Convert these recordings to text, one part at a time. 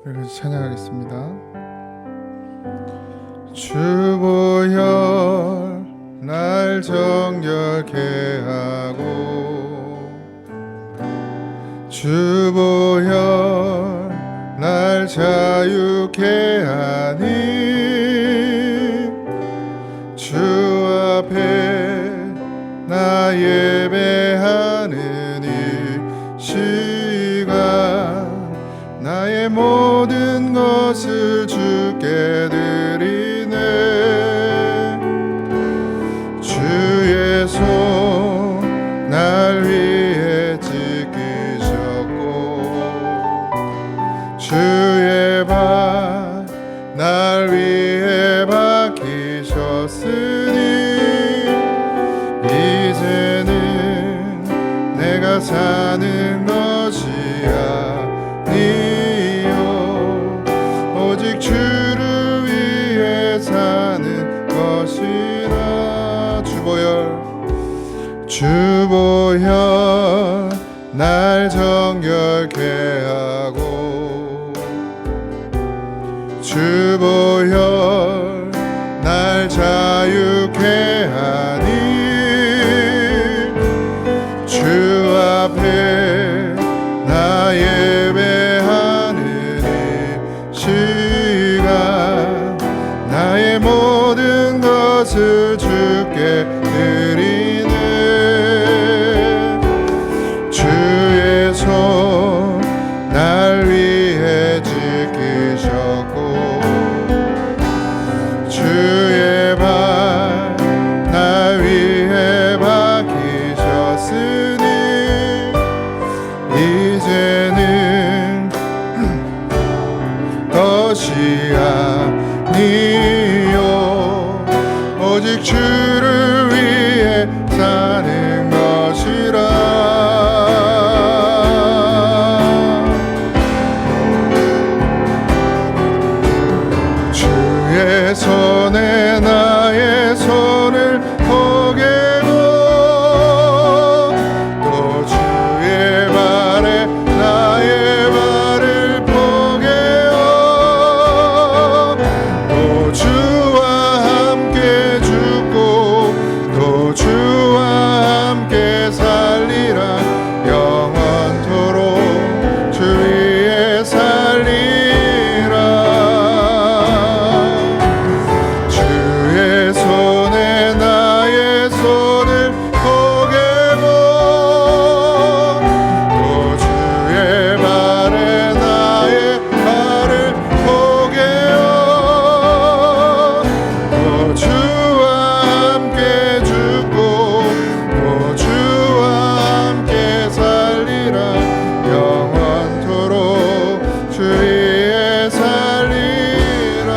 우리 찬양하겠습니다. 주보혈 날 정결케 하고, 주보혈 날 자유케 하니, 주 앞에 나 예배하는 이 시간, 나의 모든 것을 주께 드리네. 주의 손 날 위해 찢기셨고, 주의 발 날 위해 박히셨으니, 이제는 내가 사는 것이 아니요 오직 주를 위해 사는 것이라. 주보혈 날 정결케 하고, 주보혈 날 자유케 하니, 주 앞에 나 예배하는 이 시간, 나의 모든 것을 주께 드리네. 주의 손 날 위해 지키셨고, 주의 발 날 위해 박히셨으니, 이제는 것이 아니요 오직 주를 위해 사는 것이라. 주의 손에 나의 손을 포개고, 또 주의 발에 나의 발을 포개어, 또 주와 함께 죽고 또 주와 함께 살리라. 영원토록 주 위에 살리라. 주의 손에 나의 손을 포개고, 또 주의 발에 나의 발을 포개어, 또 주와 함께 죽고 또 주와 함께 살리라. 영원토록 주 위에 살리라.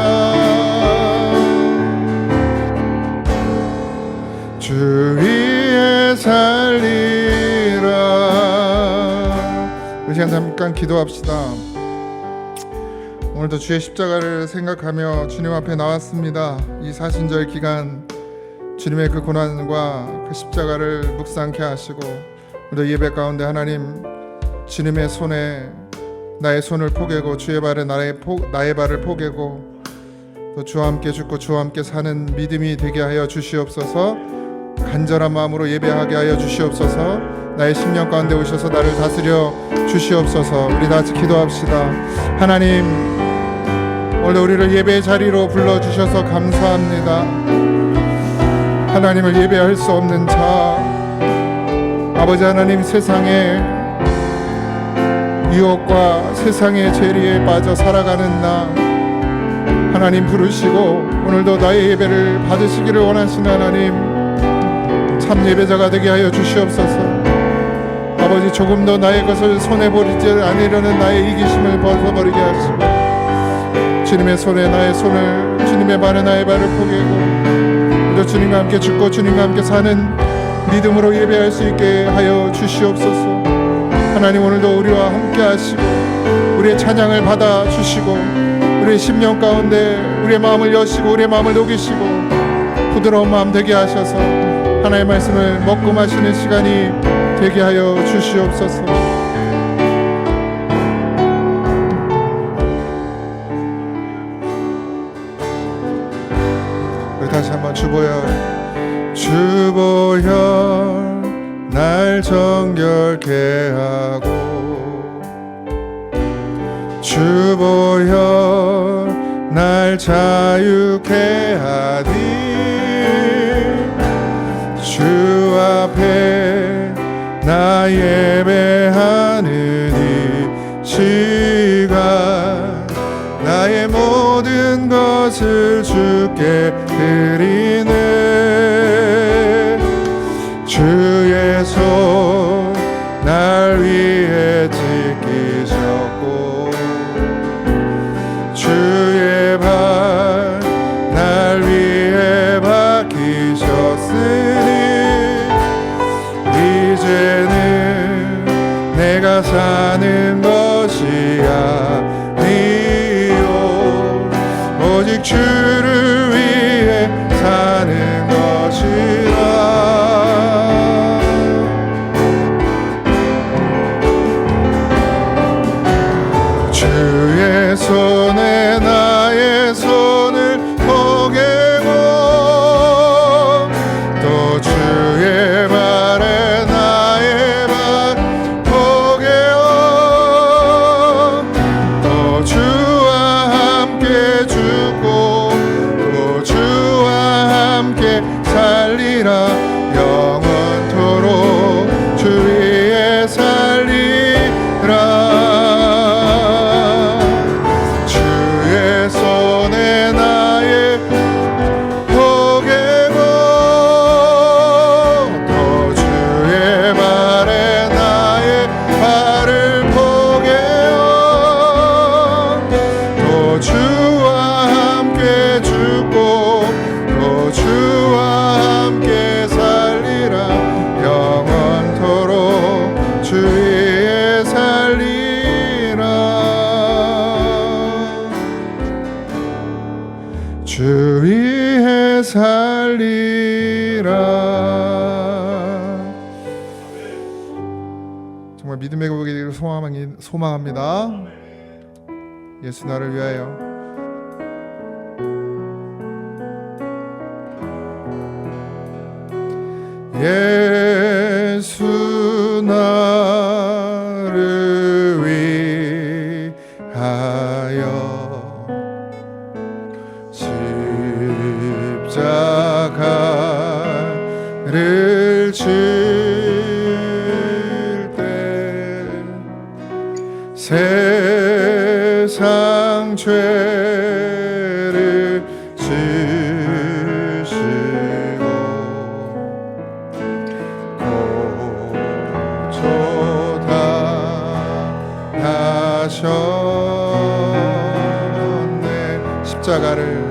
주 위에 살리라. 우리 시간 잠깐 기도합시다. 오늘도 주의 십자가를 생각하며 주님 앞에 나왔습니다. 이 사신절 기간 주님의 그 고난과 그 십자가를 묵상케 하시고, 오늘도 예배 가운데 하나님 주님의 손에 나의 손을 포개고, 주의 발에 나의 발을 포개고, 또 주와 함께 죽고 주와 함께 사는 믿음이 되게 하여 주시옵소서. 간절한 마음으로 예배하게 하여 주시옵소서. 나의 심령 가운데 오셔서 나를 다스려 주시옵소서. 우리 다 같이 기도합시다. 하나님, 오늘 우리를 예배의 자리로 불러주셔서 감사합니다. 하나님을 예배할 수 없는 자, 아버지 하나님, 세상의 유혹과 세상의 죄리에 빠져 살아가는 나 하나님 부르시고, 오늘도 나의 예배를 받으시기를 원하시는 하나님, 참 예배자가 되게 하여 주시옵소서. 아버지, 조금 더 나의 것을 손해버리지 않으려는 나의 이기심을 벗어버리게 하시고, 주님의 손에 나의 손을, 주님의 발에 나의 발을 포개고, 우리도 주님과 함께 죽고 주님과 함께 사는 믿음으로 예배할 수 있게 하여 주시옵소서. 하나님, 오늘도 우리와 함께 하시고 우리의 찬양을 받아 주시고, 우리의 심령 가운데 우리의 마음을 여시고 우리의 마음을 녹이시고 부드러운 마음 되게 하셔서 하나님의 말씀을 먹고 마시는 시간이 되게 하여 주시옵소서. 주보혈 날 정결케 하고 주보혈 날 자유케 하니 주 앞에 나 예배하는 이 시간 나의 모든 것을 주께 드리네 주의 손 날 위해 지키셨고 주의 발 날 위해 박히셨으니 이제는 내가 사는 것이 아니요 오직 주를 위해 사는 것이라 주의 손에 나의 손을 포개고 또 주의 발에 나의 발 포개어 또 주와 함께 죽고 또 주와 함께 살리라 영원토록 주 위에 살리라 주의 손에 나의 포개고 또 주의 발에 나의 발을 포개어 또 주와 함께 죽고 또 주와 함께 살리라 영원토록 주 위에 살리라 주 위에 살리라 정말 믿음의 고백을 소망합니다. 예수 나를 위하여 예수 나를 위하여 십자가를 질 때 세상 죄를 지시고 고초당하셨네 십자가를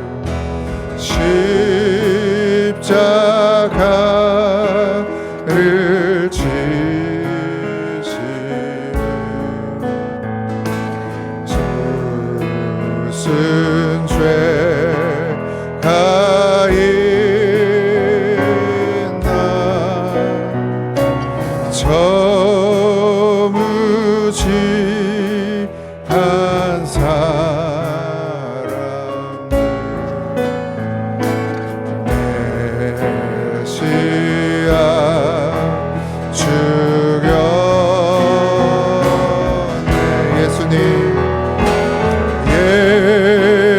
지시네 무슨 죄가 있나 저 무지한 사람들 메시아 죽였네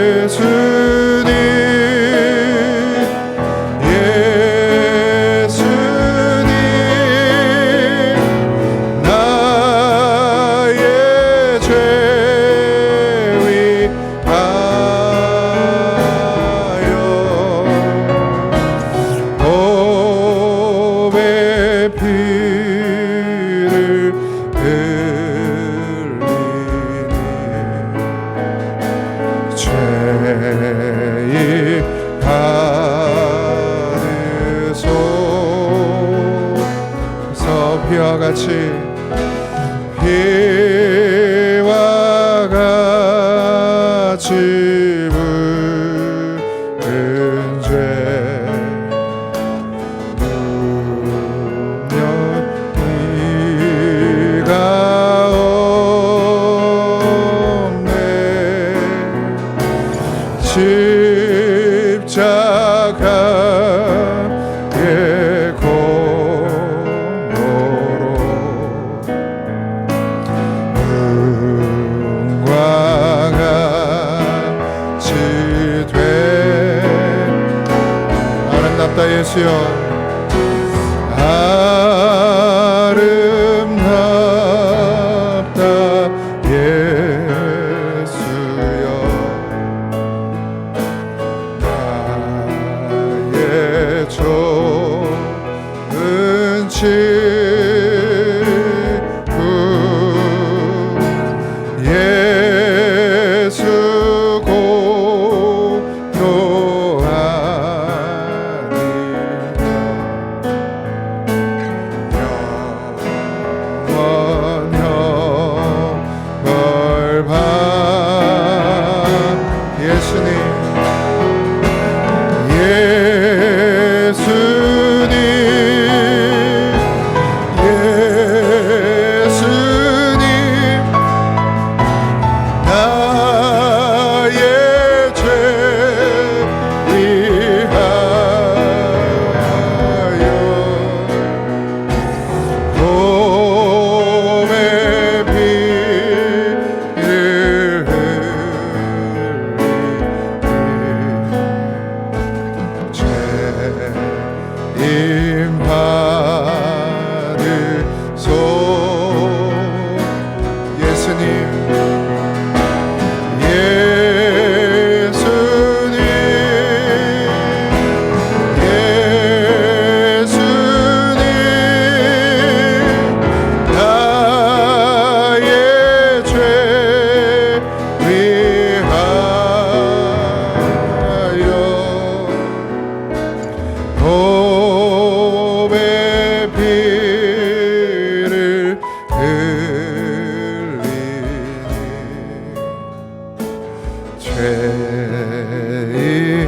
예수님 나의 죄 위하여 보배 피를 흘리니 죄의 가르소서 피와 같이 피와 같이 묻은 죄 문명이가 없네 십자가 친구 예수 죄의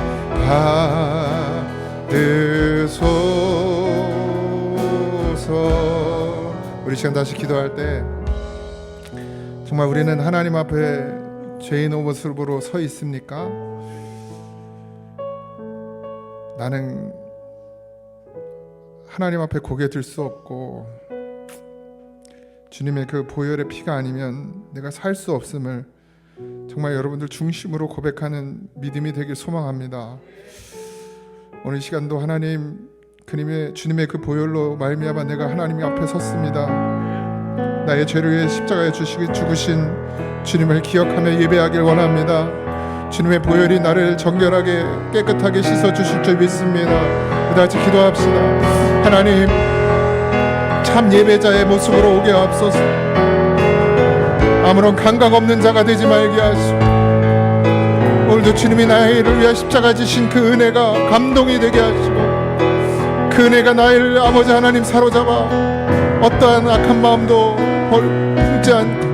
받으소서. 우리 시간 다시 기도할 때 정말 우리는 하나님 앞에 죄인 모습으로 서 있습니까? 나는 하나님 앞에 고개 들 수 없고 주님의 그 보혈의 피가 아니면 내가 살 수 없음을 정말 여러분들 중심으로 고백하는 믿음이 되길 소망합니다. 오늘 시간도 하나님 주님의 그 보혈로 말미암아 내가 하나님 앞에 섰습니다. 나의 죄를 위해 십자가에 죽으신 주님을 기억하며 예배하길 원합니다. 주님의 보혈이 나를 정결하게 깨끗하게 씻어주실 줄 믿습니다. 다같이 기도합시다. 하나님, 참 예배자의 모습으로 오게 하옵소서. 아무런 감각 없는 자가 되지 말게 하시고, 오늘도 주님이 나를 위해 십자가 지신 그 은혜가 감동이 되게 하시고, 그 은혜가 나를 아버지 하나님 사로잡아 어떠한 악한 마음도 품지 않고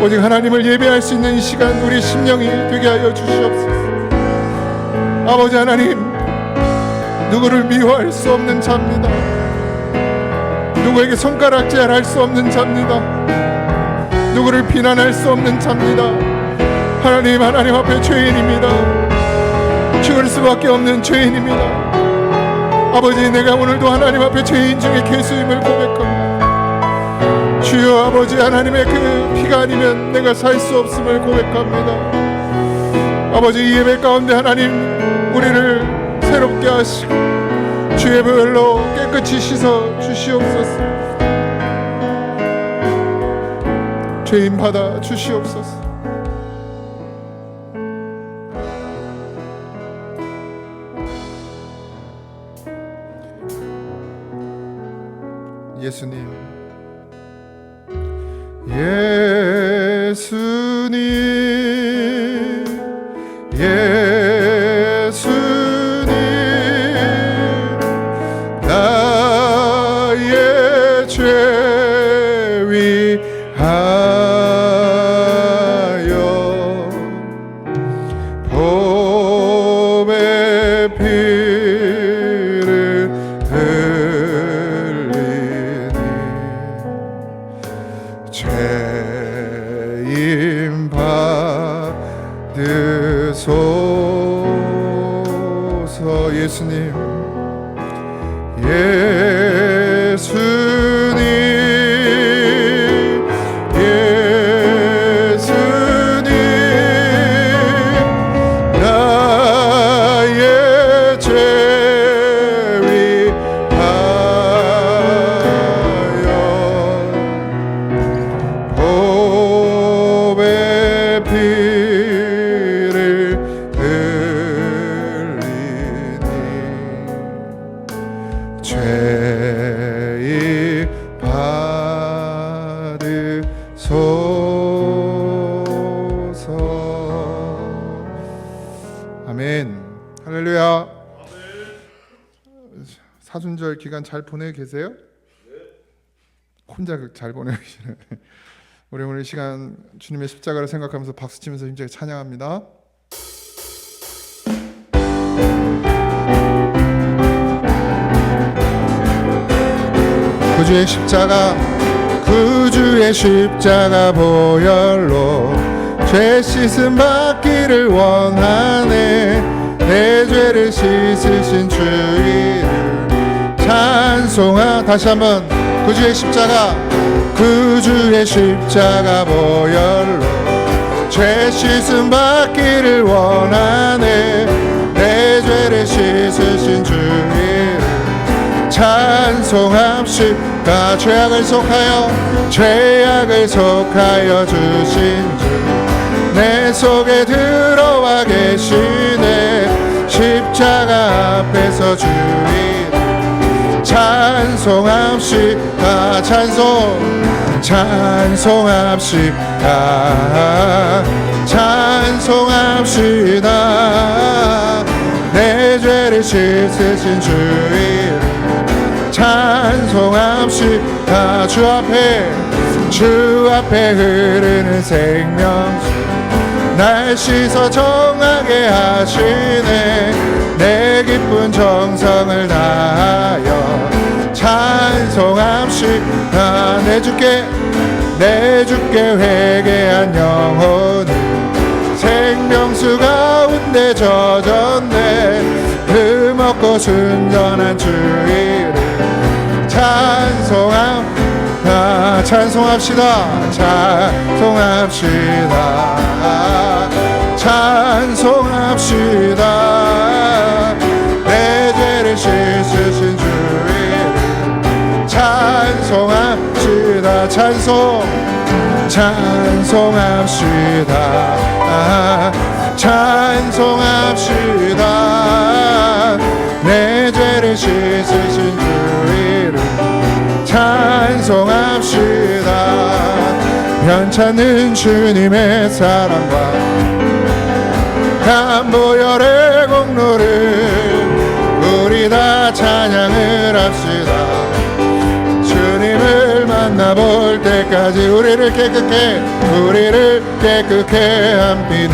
오직 하나님을 예배할 수 있는 이 시간 우리 심령이 되게 하여 주시옵소서. 아버지 하나님, 누구를 미워할 수 없는 자입니다. 누구에게 손가락질할 수 없는 자입니다. 누구를 비난할 수 없는 자입니다. 하나님 앞에 죄인입니다. 죽을 수밖에 없는 죄인입니다. 아버지, 내가 오늘도 하나님 앞에 죄인 중에 괴수임을 고백합니다. 주여 아버지, 하나님의 그 피가 아니면 내가 살 수 없음을 고백합니다. 아버지, 이 예배 가운데 하나님 우리를 새롭게 하시고 주의 보혈로 깨끗이 씻어 주시옵소서. 죄인 받아 주시옵소서. 예수님, 예수님, 예수님, 나의 죄 위하여 보배 피를 흘리니 죄인 받으소서. 예수님, 예수님, 예수님, 나의 죄 위하여 보배 피를 흘리니 기간 잘 보내고 계세요? 혼자 잘 보내고 계시네. 우리 오늘 이 시간 주님의 십자가를 생각하면서 박수치면서 힘차게 찬양합니다. 구주의 십자가, 구주의 십자가 보혈로 죄 씻음 받기를 원하네. 내 죄를 씻으신 주 이름 찬송하. 다시 한번. 구주의 십자가, 구주의 십자가 보혈로 죄 씻음 받기를 원하네. 내 죄를 씻으신 주 이름 찬송합시다. 죄악을 속하여 주신 주 내 속에 들어와 계시네. 십자가 앞에서 주 이름 찬송합시다. 찬송합시다. 내 죄를 씻으신 주 이름 찬송합시다. 주 앞에 흐르는 생명수 날 씻어 정하게 하시네. 내 기쁜 정성을 다하여 찬송합시다. 내 주께 회개한 영혼을 생명수 가운데 젖었네. 흠없고 순전한 주 이름 찬송합시다. 내 죄를 씻으신 주 이름 찬송합시다. 찬송합시다. 내 죄를 씻으신 주 이름 찬송합시다. 편찮는 주님의 사랑과 보혈의 공로를 우리 다 찬양을 합시다. 주님을 만나볼 때까지 우리를 깨끗게 한 피는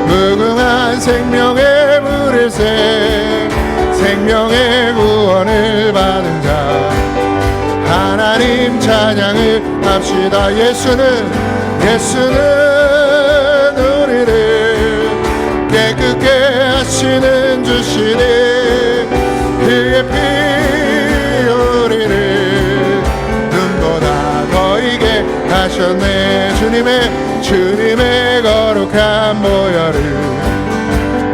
무궁한 생명의 물일새. 생명의 구원을 받은 자 하나님 찬양을 합시다. 예수는 우리를 깨끗게 하시는 주시니 그의 피 우리를 눈보다 더이게 하셨네. 주님의 거룩한 보혈을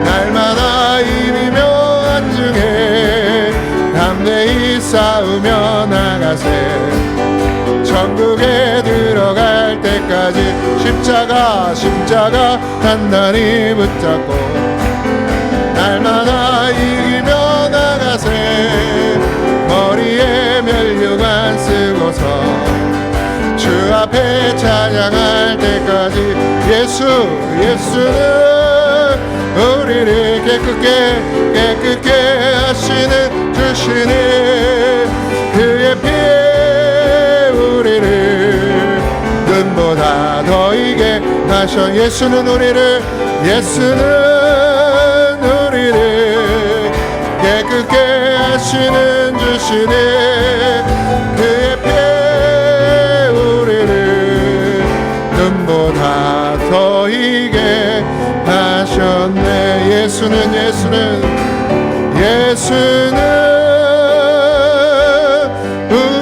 날마다 입이며 안중에 담대히 싸우며 나가세. 천국에 들어갈 때까지 십자가 단단히 붙잡고 날마다 이기며 나가세. 머리에 면류관 쓰고서 주 앞에 찬양할 때까지 예수는 우리를 깨끗게 하시는 주시니 그의 피에 우리를 눈보다 더이게 하셔. 예수는 우리를 깨끗게 하시는 주시니 그의 피에 우리를 눈보다 더이게 하셨네. 예수는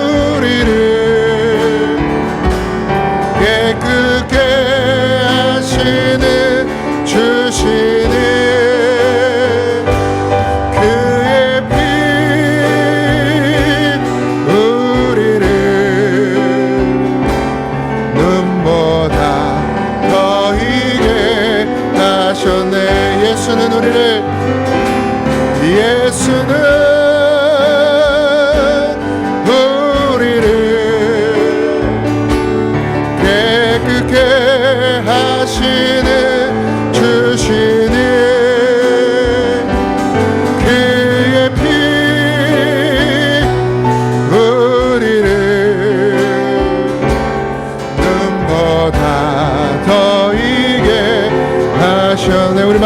우리를 깨끗게 하시는 주시니 그의 피 우리를 눈보다 더이게 하셨네. 예수는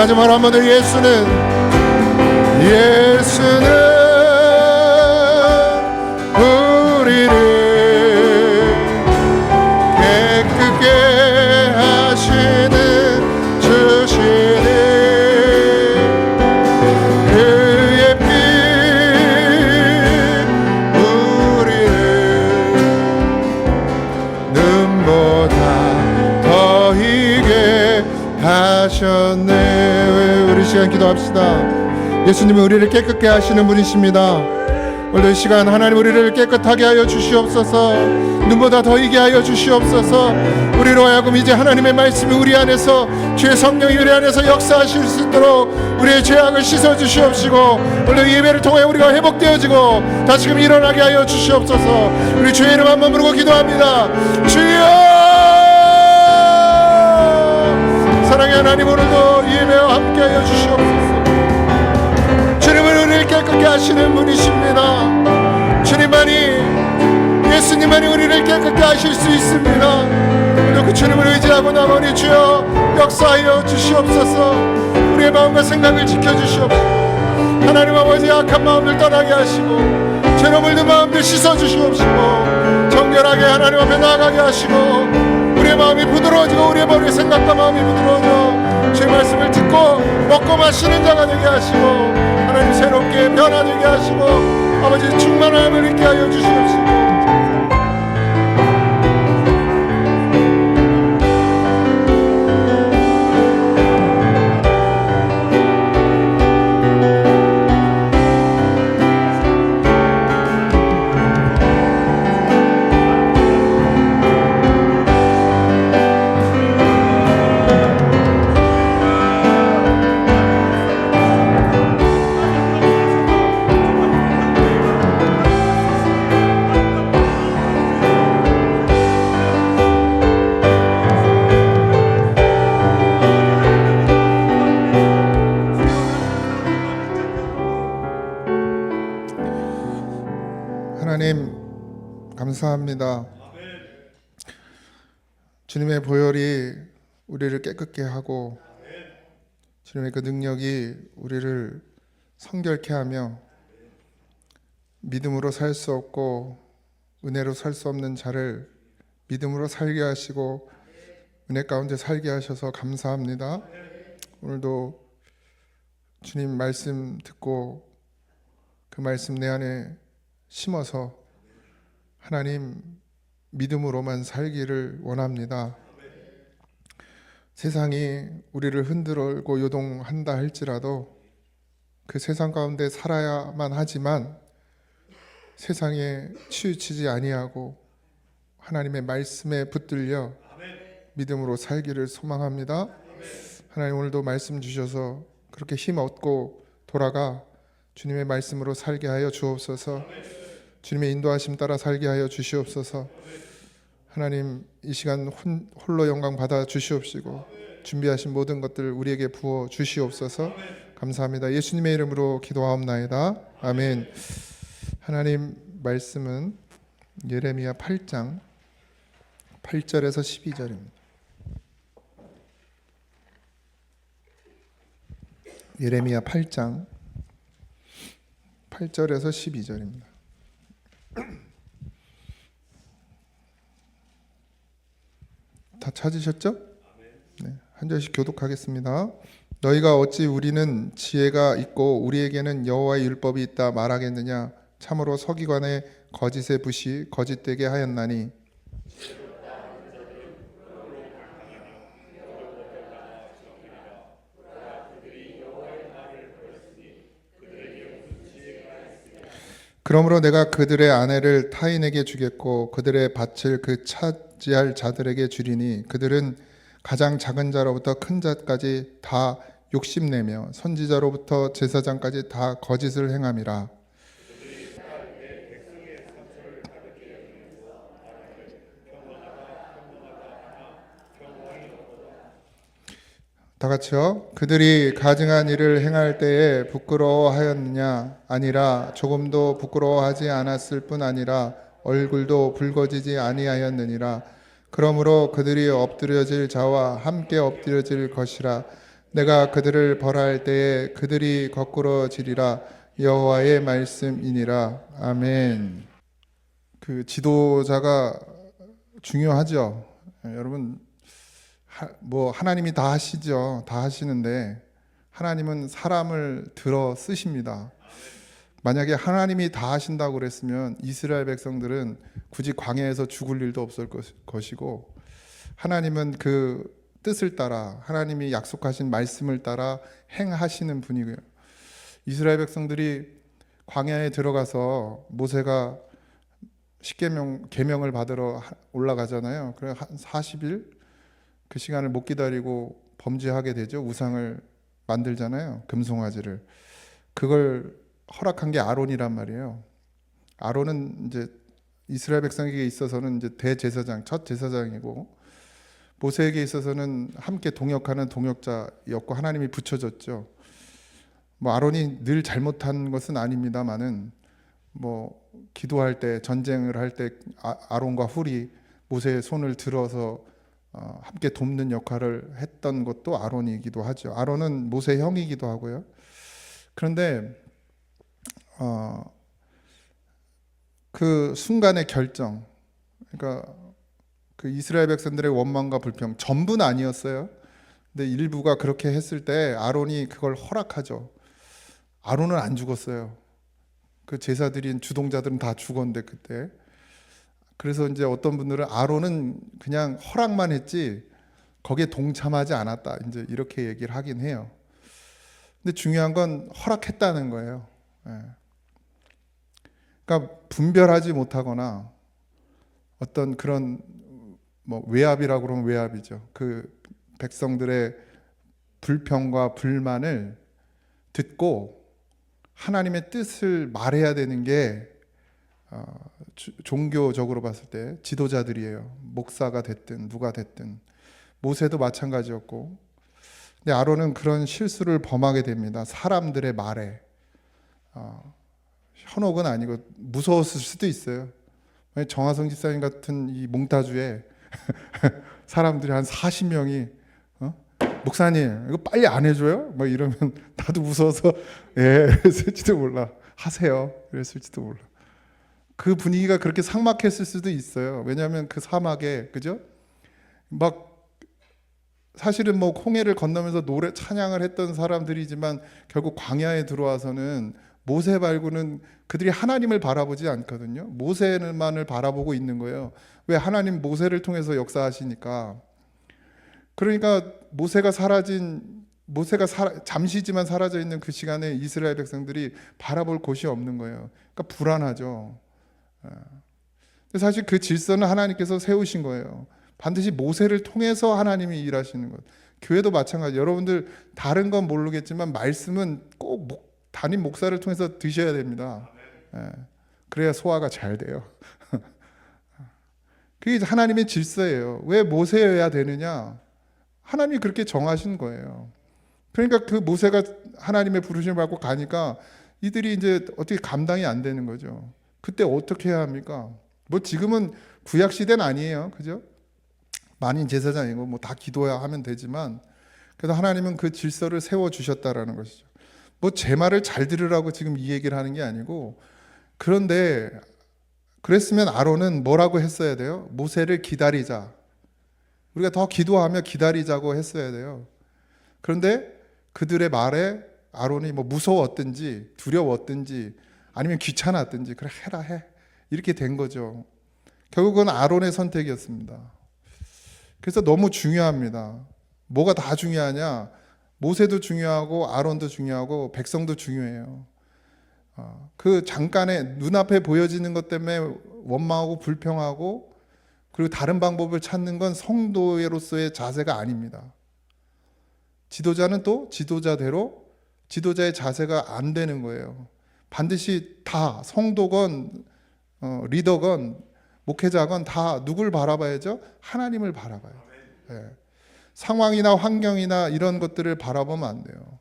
마지막으로 한 번 더 예수는 우리를 깨끗게 하시는 주시니 그의 피 우리를 눈보다 더 희게 하셨네. 우리 시간 기도합시다. 예수님은 우리를 깨끗게 하시는 분이십니다. 오늘 이 시간 하나님 우리를 깨끗하게 하여 주시옵소서. 눈보다 더 희게 하여 주시옵소서. 우리로 하여금 이제 하나님의 말씀이 우리 안에서, 주의 성령이 우리 안에서 역사하실 수 있도록 우리의 죄악을 씻어 주시옵시고, 오늘 예배를 통해 우리가 회복되어지고 다시금 일어나게 하여 주시옵소서. 우리 주의 이름 한번 부르고 기도합니다. 주여! 사랑의 하나님, 오늘도 예배와 함께 하여 주시옵소서. 주님은 우리를 깨끗게 하시는 분이십니다. 예수님만이 우리를 깨끗게 하실 수 있습니다. 오늘 그 주님을 의지하고 나머니 주여 역사하여 주시옵소서. 우리의 마음과 생각을 지켜주시옵소서. 하나님 아버지, 악한 마음을 떠나게 하시고 죄로 물든 마음들 씻어주시옵시고 정결하게 하나님 앞에 나아가게 하시고 우리의 마음이 부드러워지고 우리의 머리의 생각과 마음이 부드러워져 주의 말씀을 듣고 먹고 마시는 자가 되게 하시고 하나님 새롭게 변화되게 하시고 아버지 충만함을 있게 하여 주시옵시고 하나님 감사합니다. 주님의 보혈이 우리를 깨끗게 하고 주님의 그 능력이 우리를 성결케 하며 믿음으로 살 수 없고 은혜로 살 수 없는 자를 믿음으로 살게 하시고 은혜 가운데 살게 하셔서 감사합니다. 오늘도 주님 말씀 듣고 그 말씀 내 안에 심어서 하나님 믿음으로만 살기를 원합니다. 세상이 우리를 흔들고 요동한다 할지라도 그 세상 가운데 살아야만 하지만 세상에 치우치지 아니하고 하나님의 말씀에 붙들려 믿음으로 살기를 소망합니다. 하나님 오늘도 말씀 주셔서 그렇게 힘 얻고 돌아가 주님의 말씀으로 살게 하여 주옵소서. 주님의 인도하심 따라 살게 하여 주시옵소서. 하나님 이 시간 홀로 영광 받아 주시옵시고 준비하신 모든 것들 우리에게 부어 주시옵소서. 감사합니다. 예수님의 이름으로 기도하옵나이다. 아멘. 하나님 말씀은 예레미야 8장 8절에서 12절입니다. 예레미야 8장 8절에서 12절입니다. 다 찾으셨죠? 네, 한 절씩 교독하겠습니다. 너희가 어찌 우리는 지혜가 있고 우리에게는 여호와의 율법이 있다 말하겠느냐? 참으로 서기관의 거짓의 붓이 거짓되게 하였나니 그러므로 내가 그들의 아내를 타인에게 주겠고 그들의 밭을 그 차지할 자들에게 주리니 그들은 가장 작은 자로부터 큰 자까지 다 욕심내며 선지자로부터 제사장까지 다 거짓을 행함이라. 다 같이요. 그들이 가증한 일을 행할 때에 부끄러워하였느냐? 아니라 조금도 부끄러워하지 않았을 뿐 아니라 얼굴도 붉어지지 아니하였느니라. 그러므로 그들이 엎드려질 자와 함께 엎드려질 것이라. 내가 그들을 벌할 때에 그들이 거꾸러지리라. 여호와의 말씀이니라. 아멘. 그 지도자가 중요하죠. 여러분, 뭐 하나님이 다 하시죠. 다 하시는데 하나님은 사람을 들어 쓰십니다. 만약에 하나님이 다 하신다고 그랬으면 이스라엘 백성들은 굳이 광야에서 죽을 일도 없을 것이고, 하나님은 그 뜻을 따라, 하나님이 약속하신 말씀을 따라 행하시는 분이고요. 이스라엘 백성들이 광야에 들어가서 모세가 계명을 받으러 올라가잖아요. 그래 한 40일 그 시간을 못 기다리고 범죄하게 되죠. 우상을 만들잖아요. 금송아지를. 그걸 허락한 게 아론이란 말이에요. 아론은 이제 이스라엘 백성에게 있어서는 이제 대제사장, 첫 제사장이고, 모세에게 있어서는 함께 동역하는 동역자였고, 하나님이 붙여줬죠. 뭐 아론이 늘 잘못한 것은 아닙니다만은, 뭐 기도할 때, 전쟁을 할 때 아론과 훌이 모세의 손을 들어서 함께 돕는 역할을 했던 것도 아론이기도 하죠. 아론은 모세의 형이기도 하고요. 그런데 그 순간의 결정, 그러니까 그 이스라엘 백성들의 원망과 불평, 전부는 아니었어요. 근데 일부가 그렇게 했을 때 아론이 그걸 허락하죠. 아론은 안 죽었어요. 그 제사드린 주동자들은 다 죽었는데 그때. 그래서 이제 어떤 분들은 아론은 그냥 허락만 했지 거기에 동참하지 않았다, 이제 이렇게 얘기를 하긴 해요. 근데 중요한 건 허락했다는 거예요. 그러니까 분별하지 못하거나 어떤 그런 뭐 외압이라고 그러면 외압이죠. 그 백성들의 불평과 불만을 듣고 하나님의 뜻을 말해야 되는 게 종교적으로 봤을 때 지도자들이에요. 목사가 됐든 누가 됐든. 모세도 마찬가지였고. 근데 아론은 그런 실수를 범하게 됩니다. 사람들의 말에. 현혹은 아니고 무서웠을 수도 있어요. 정화성 집사님 같은 이 몽타주에 사람들이 한 40명이 목사님 이거 빨리 안 해줘요? 뭐 이러면 나도 무서워서 그랬을지도 몰라. 하세요. 그랬을지도 몰라. 그 분위기가 그렇게 삭막했을 수도 있어요. 왜냐하면 그 사막에, 그죠? 막 사실은 뭐 홍해를 건너면서 노래 찬양을 했던 사람들이지만 결국 광야에 들어와서는 모세 말고는 그들이 하나님을 바라보지 않거든요. 모세만을 바라보고 있는 거예요. 왜? 하나님 모세를 통해서 역사하시니까. 그러니까 모세가 잠시지만 사라져 있는 그 시간에 이스라엘 백성들이 바라볼 곳이 없는 거예요. 그러니까 불안하죠. 근데 사실 그 질서는 하나님께서 세우신 거예요. 반드시 모세를 통해서 하나님이 일하시는 것. 교회도 마찬가지. 여러분들 다른 건 모르겠지만 말씀은 꼭 담임 목사를 통해서 드셔야 됩니다. 그래야 소화가 잘 돼요. 그게 하나님의 질서예요. 왜 모세여야 되느냐? 하나님이 그렇게 정하신 거예요. 그러니까 그 모세가 하나님의 부르심을 받고 가니까 이들이 이제 어떻게 감당이 안 되는 거죠. 그때 어떻게 해야 합니까? 뭐 지금은 구약 시대는 아니에요, 그죠? 만인 제사장이고 뭐 다 기도해야 하면 되지만, 그래서 하나님은 그 질서를 세워 주셨다라는 것이죠. 뭐 제 말을 잘 들으라고 지금 이 얘기를 하는 게 아니고, 그런데 그랬으면 아론은 뭐라고 했어야 돼요? 모세를 기다리자. 우리가 더 기도하며 기다리자고 했어야 돼요. 그런데 그들의 말에 아론이 뭐 무서웠든지 두려웠든지 아니면 귀찮았든지 그래 해라 해 이렇게 된 거죠. 결국은 아론의 선택이었습니다. 그래서 너무 중요합니다. 뭐가 다 중요하냐? 모세도 중요하고 아론도 중요하고 백성도 중요해요. 그 잠깐의 눈앞에 보여지는 것 때문에 원망하고 불평하고 그리고 다른 방법을 찾는 건 성도로서의 자세가 아닙니다. 지도자는 또 지도자대로 지도자의 자세가 안 되는 거예요. 반드시 다 성도건 리더건 목회자건 다 누굴 바라봐야죠? 하나님을 바라봐요. 상황이나 환경이나 이런 것들을 바라보면 안 돼요.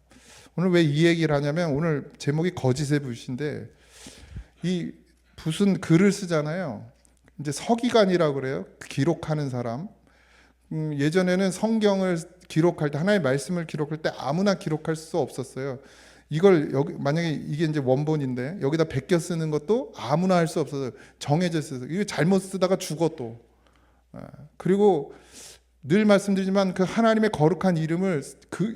오늘 왜 이 얘기를 하냐면 오늘 제목이 거짓의 붓인데 이 붓은 글을 쓰잖아요. 이제 서기관이라고 그래요. 기록하는 사람. 예전에는 성경을 기록할 때, 하나님의 말씀을 기록할 때 아무나 기록할 수 없었어요. 이걸 여기 만약에 이게 이제 원본인데 여기다 베껴 쓰는 것도 아무나 할 수 없어서 정해져 있어서 이거 잘못 쓰다가 죽어 또. 그리고 늘 말씀드리지만 그 하나님의 거룩한 이름을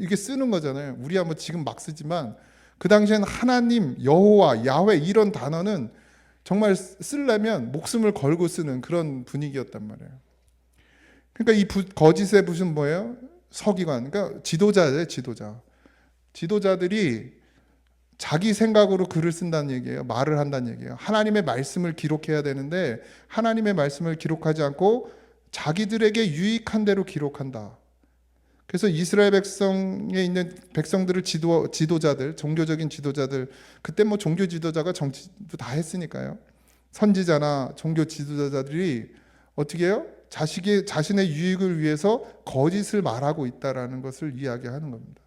이게 쓰는 거잖아요. 우리야 뭐 지금 막 쓰지만 그 당시에는 하나님, 여호와, 야훼 이런 단어는 정말 쓰려면 목숨을 걸고 쓰는 그런 분위기였단 말이에요. 그러니까 이 거짓의 무슨 뭐예요? 서기관, 그러니까 지도자예요, 지도자. 지도자들이 자기 생각으로 글을 쓴다는 얘기예요. 말을 한다는 얘기예요. 하나님의 말씀을 기록해야 되는데 하나님의 말씀을 기록하지 않고 자기들에게 유익한 대로 기록한다. 그래서 이스라엘 백성에 있는 백성들을 지도자들, 종교적인 지도자들, 그때 뭐 종교 지도자가 정치도 다 했으니까요. 선지자나 종교 지도자들이 어떻게 해요? 자신의 유익을 위해서 거짓을 말하고 있다라는 것을 이야기하는 겁니다.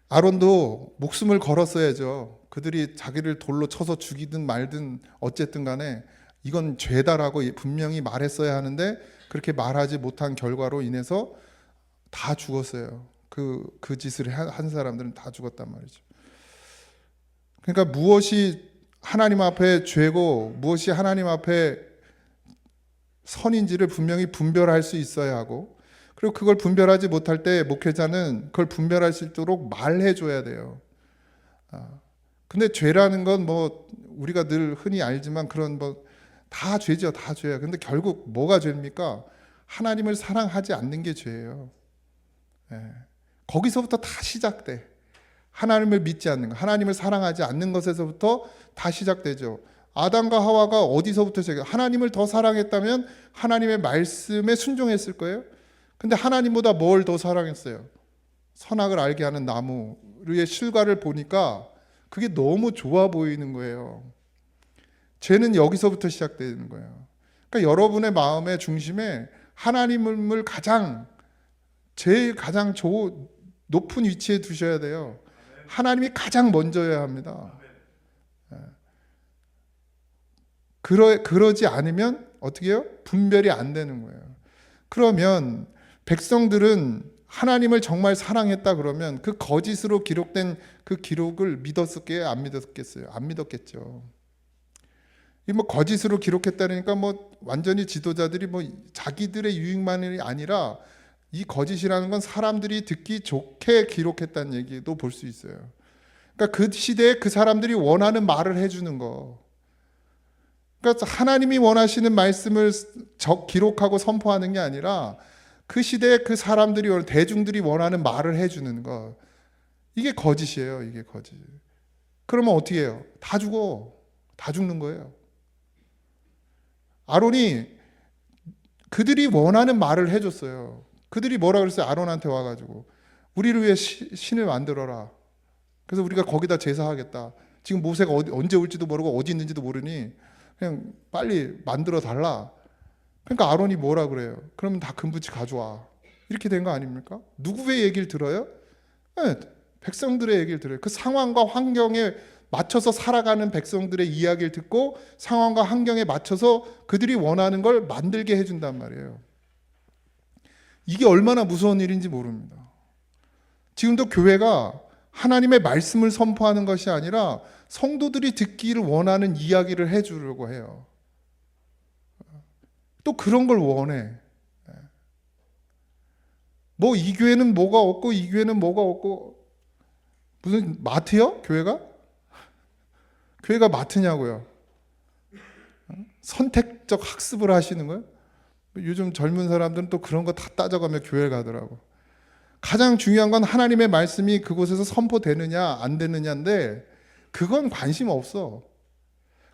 아론도 목숨을 걸었어야죠. 그들이 자기를 돌로 쳐서 죽이든 말든 어쨌든 간에 이건 죄다라고 분명히 말했어야 하는데 그렇게 말하지 못한 결과로 인해서 다 죽었어요. 그 짓을 한 사람들은 다 죽었단 말이죠. 그러니까 무엇이 하나님 앞에 죄고 무엇이 하나님 앞에 선인지를 분명히 분별할 수 있어야 하고, 그리고 그걸 분별하지 못할 때 목회자는 그걸 분별할 수 있도록 말해줘야 돼요. 근데 죄라는 건 뭐 우리가 늘 흔히 알지만 그런 뭐 다 죄죠, 다 죄야. 근데 결국 뭐가 죄입니까? 하나님을 사랑하지 않는 게 죄예요. 거기서부터 다 시작돼. 하나님을 믿지 않는 것, 하나님을 사랑하지 않는 것에서부터 다 시작되죠. 아담과 하와가 어디서부터 시작해요? 하나님을 더 사랑했다면 하나님의 말씀에 순종했을 거예요. 근데 하나님보다 뭘 더 사랑했어요? 선악을 알게 하는 나무의 실과를 보니까 그게 너무 좋아 보이는 거예요. 죄는 여기서부터 시작되는 거예요. 그러니까 여러분의 마음의 중심에 하나님을 제일 가장 높은 위치에 두셔야 돼요. 하나님이 가장 먼저여야 합니다. 그러지 않으면 어떻게 해요? 분별이 안 되는 거예요. 그러면 백성들은 하나님을 정말 사랑했다 그러면 그 거짓으로 기록된 그 기록을 믿었을게요? 안 믿었겠어요? 안 믿었겠죠. 이 뭐 거짓으로 기록했다니까 뭐 완전히 지도자들이 뭐 자기들의 유익만이 아니라 이 거짓이라는 건 사람들이 듣기 좋게 기록했다는 얘기도 볼 수 있어요. 그러니까 그 시대에 그 사람들이 원하는 말을 해주는 거. 그러니까 하나님이 원하시는 말씀을 기록하고 선포하는 게 아니라 그 시대에 그 사람들이 대중들이 원하는 말을 해주는 거. 이게 거짓이에요. 이게 거짓. 그러면 어떻게 해요? 다 죽는 거예요. 아론이 그들이 원하는 말을 해줬어요. 그들이 뭐라 그랬어요? 아론한테 와가지고 우리를 위해 신을 만들어라. 그래서 우리가 거기다 제사하겠다. 지금 모세가 언제 올지도 모르고 어디 있는지도 모르니 그냥 빨리 만들어 달라. 그러니까 아론이 뭐라 그래요? 그러면 다 금붙이 가져와. 이렇게 된 거 아닙니까? 누구의 얘기를 들어요? 네, 백성들의 얘기를 들어요. 그 상황과 환경에 맞춰서 살아가는 백성들의 이야기를 듣고 상황과 환경에 맞춰서 그들이 원하는 걸 만들게 해준단 말이에요. 이게 얼마나 무서운 일인지 모릅니다. 지금도 교회가 하나님의 말씀을 선포하는 것이 아니라 성도들이 듣기를 원하는 이야기를 해주려고 해요. 또 그런 걸 원해. 뭐 이 교회는 뭐가 없고 이 교회는 뭐가 없고 무슨 마트요? 교회가? 교회가 마트냐고요. 선택적 학습을 하시는 거예요. 요즘 젊은 사람들은 또 그런 거 다 따져가며 교회를 가더라고. 가장 중요한 건 하나님의 말씀이 그곳에서 선포되느냐 안 되느냐인데 그건 관심 없어.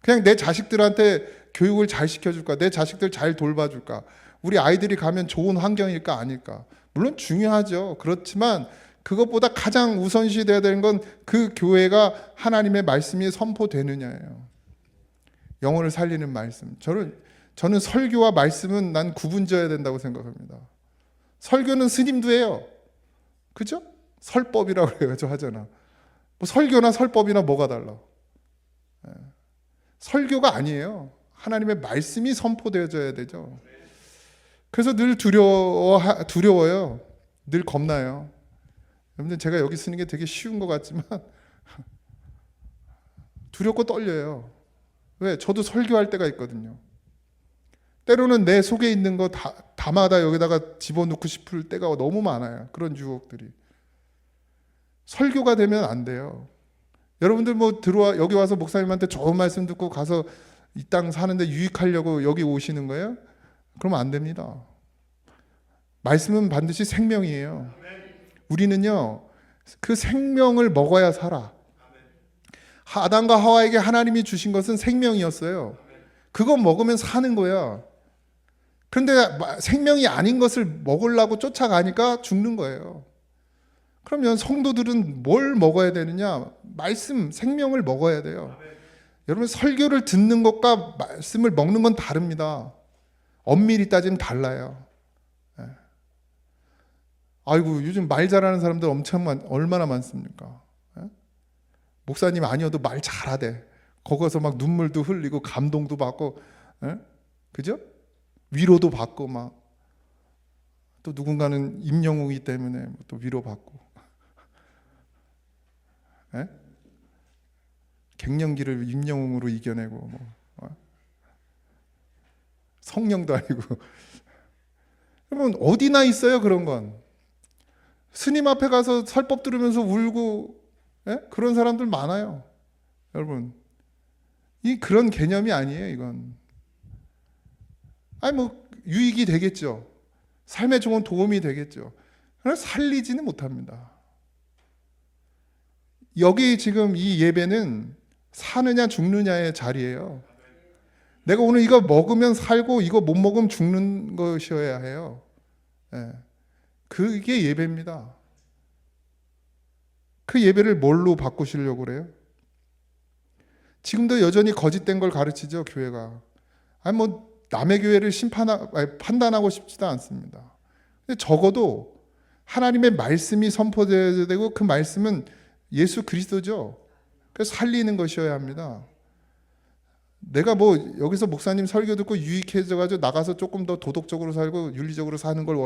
그냥 내 자식들한테 교육을 잘 시켜줄까, 내 자식들 잘 돌봐줄까, 우리 아이들이 가면 좋은 환경일까 아닐까. 물론 중요하죠. 그렇지만 그것보다 가장 우선시 돼야 되는 건 그 교회가 하나님의 말씀이 선포되느냐예요. 영혼을 살리는 말씀. 저는 설교와 말씀은 난 구분져야 된다고 생각합니다. 설교는 스님도 해요. 그죠? 설법이라고 해가지고 하잖아. 뭐 설교나 설법이나 뭐가 달라? 설교가 아니에요. 하나님의 말씀이 선포되어져야 되죠. 그래서 늘 두려워요. 늘 겁나요. 여러분들, 제가 여기 쓰는 게 되게 쉬운 것 같지만 두렵고 떨려요. 왜? 저도 설교할 때가 있거든요. 때로는 내 속에 있는 거 다마다 여기다가 집어넣고 싶을 때가 너무 많아요. 그런 유혹들이. 설교가 되면 안 돼요. 여러분들 뭐 여기 와서 목사님한테 좋은 말씀 듣고 가서 이 땅 사는데 유익하려고 여기 오시는 거예요? 그러면 안 됩니다. 말씀은 반드시 생명이에요. 우리는요, 그 생명을 먹어야 살아. 아담과 하와에게 하나님이 주신 것은 생명이었어요. 그거 먹으면 사는 거야. 그런데 생명이 아닌 것을 먹으려고 쫓아가니까 죽는 거예요. 그러면 성도들은 뭘 먹어야 되느냐? 말씀, 생명을 먹어야 돼요. 여러분, 설교를 듣는 것과 말씀을 먹는 건 다릅니다. 엄밀히 따지면 달라요. 아이고, 요즘 말 잘하는 사람들 얼마나 많습니까? 목사님 아니어도 말 잘하대. 거기서 막 눈물도 흘리고 감동도 받고, 그죠? 위로도 받고 막. 또 누군가는 임영웅이기 때문에 또 위로받고. 갱년기를 임영웅으로 이겨내고 뭐. 성령도 아니고. 여러분, 어디나 있어요, 그런 건. 스님 앞에 가서 설법 들으면서 울고 그런 사람들 많아요. 여러분, 그런 개념이 아니에요, 이건. 아니 뭐 유익이 되겠죠. 삶에 좋은 도움이 되겠죠. 그러나 살리지는 못합니다. 여기 지금 이 예배는 사느냐 죽느냐의 자리예요. 내가 오늘 이거 먹으면 살고 이거 못 먹으면 죽는 것이어야 해요. 그게 예배입니다. 그 예배를 뭘로 바꾸시려고 그래요? 지금도 여전히 거짓된 걸 가르치죠, 교회가. 아니 뭐 남의 교회를 판단하고 싶지도 않습니다. 근데 적어도 하나님의 말씀이 선포되어야 되고 그 말씀은 예수 그리스도죠. 그래서 살리는 것이어야 합니다. 내가 뭐 여기서 목사님 설교 듣고 유익해져가지고 나가서 조금 더 도덕적으로 살고 윤리적으로 사는 걸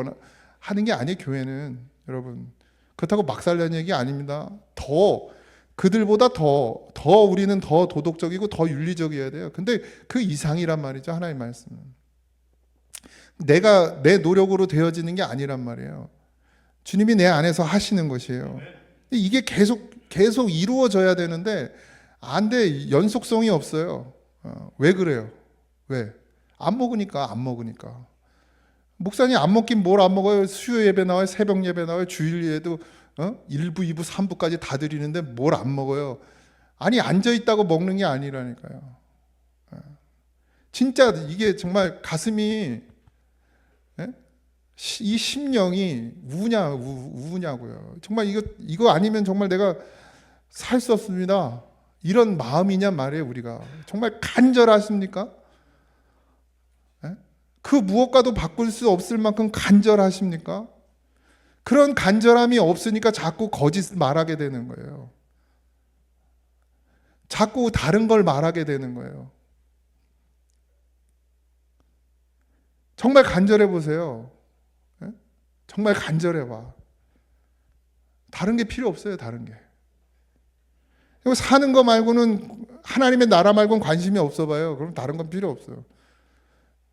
하는 게 아니에요, 교회는. 여러분, 그렇다고 막 살려는 얘기 아닙니다. 그들보다 더 우리는 더 도덕적이고 더 윤리적이어야 돼요. 근데 그 이상이란 말이죠, 하나님의 말씀은. 내가 내 노력으로 되어지는 게 아니란 말이에요. 주님이 내 안에서 하시는 것이에요. 이게 계속 이루어져야 되는데 안 돼. 연속성이 없어요. 왜 그래요? 왜? 안 먹으니까. 목사님 안 먹긴 뭘 안 먹어요? 수요 예배 나와요, 새벽 예배 나와요, 주일 예배도 1부, 2부, 3부까지 다 드리는데 뭘 안 먹어요? 아니, 앉아있다고 먹는 게 아니라니까요. 진짜 이게 정말 가슴이, 이 심령이 우냐고요. 정말 이거 아니면 정말 내가 살 수 없습니다. 이런 마음이냐 말이에요, 우리가. 정말 간절하십니까? 그 무엇과도 바꿀 수 없을 만큼 간절하십니까? 그런 간절함이 없으니까 자꾸 거짓 말하게 되는 거예요. 자꾸 다른 걸 말하게 되는 거예요. 정말 간절해 보세요. 정말 간절해 봐. 다른 게 필요 없어요, 다른 게. 사는 거 말고는, 하나님의 나라 말고는 관심이 없어 봐요. 그럼 다른 건 필요 없어요.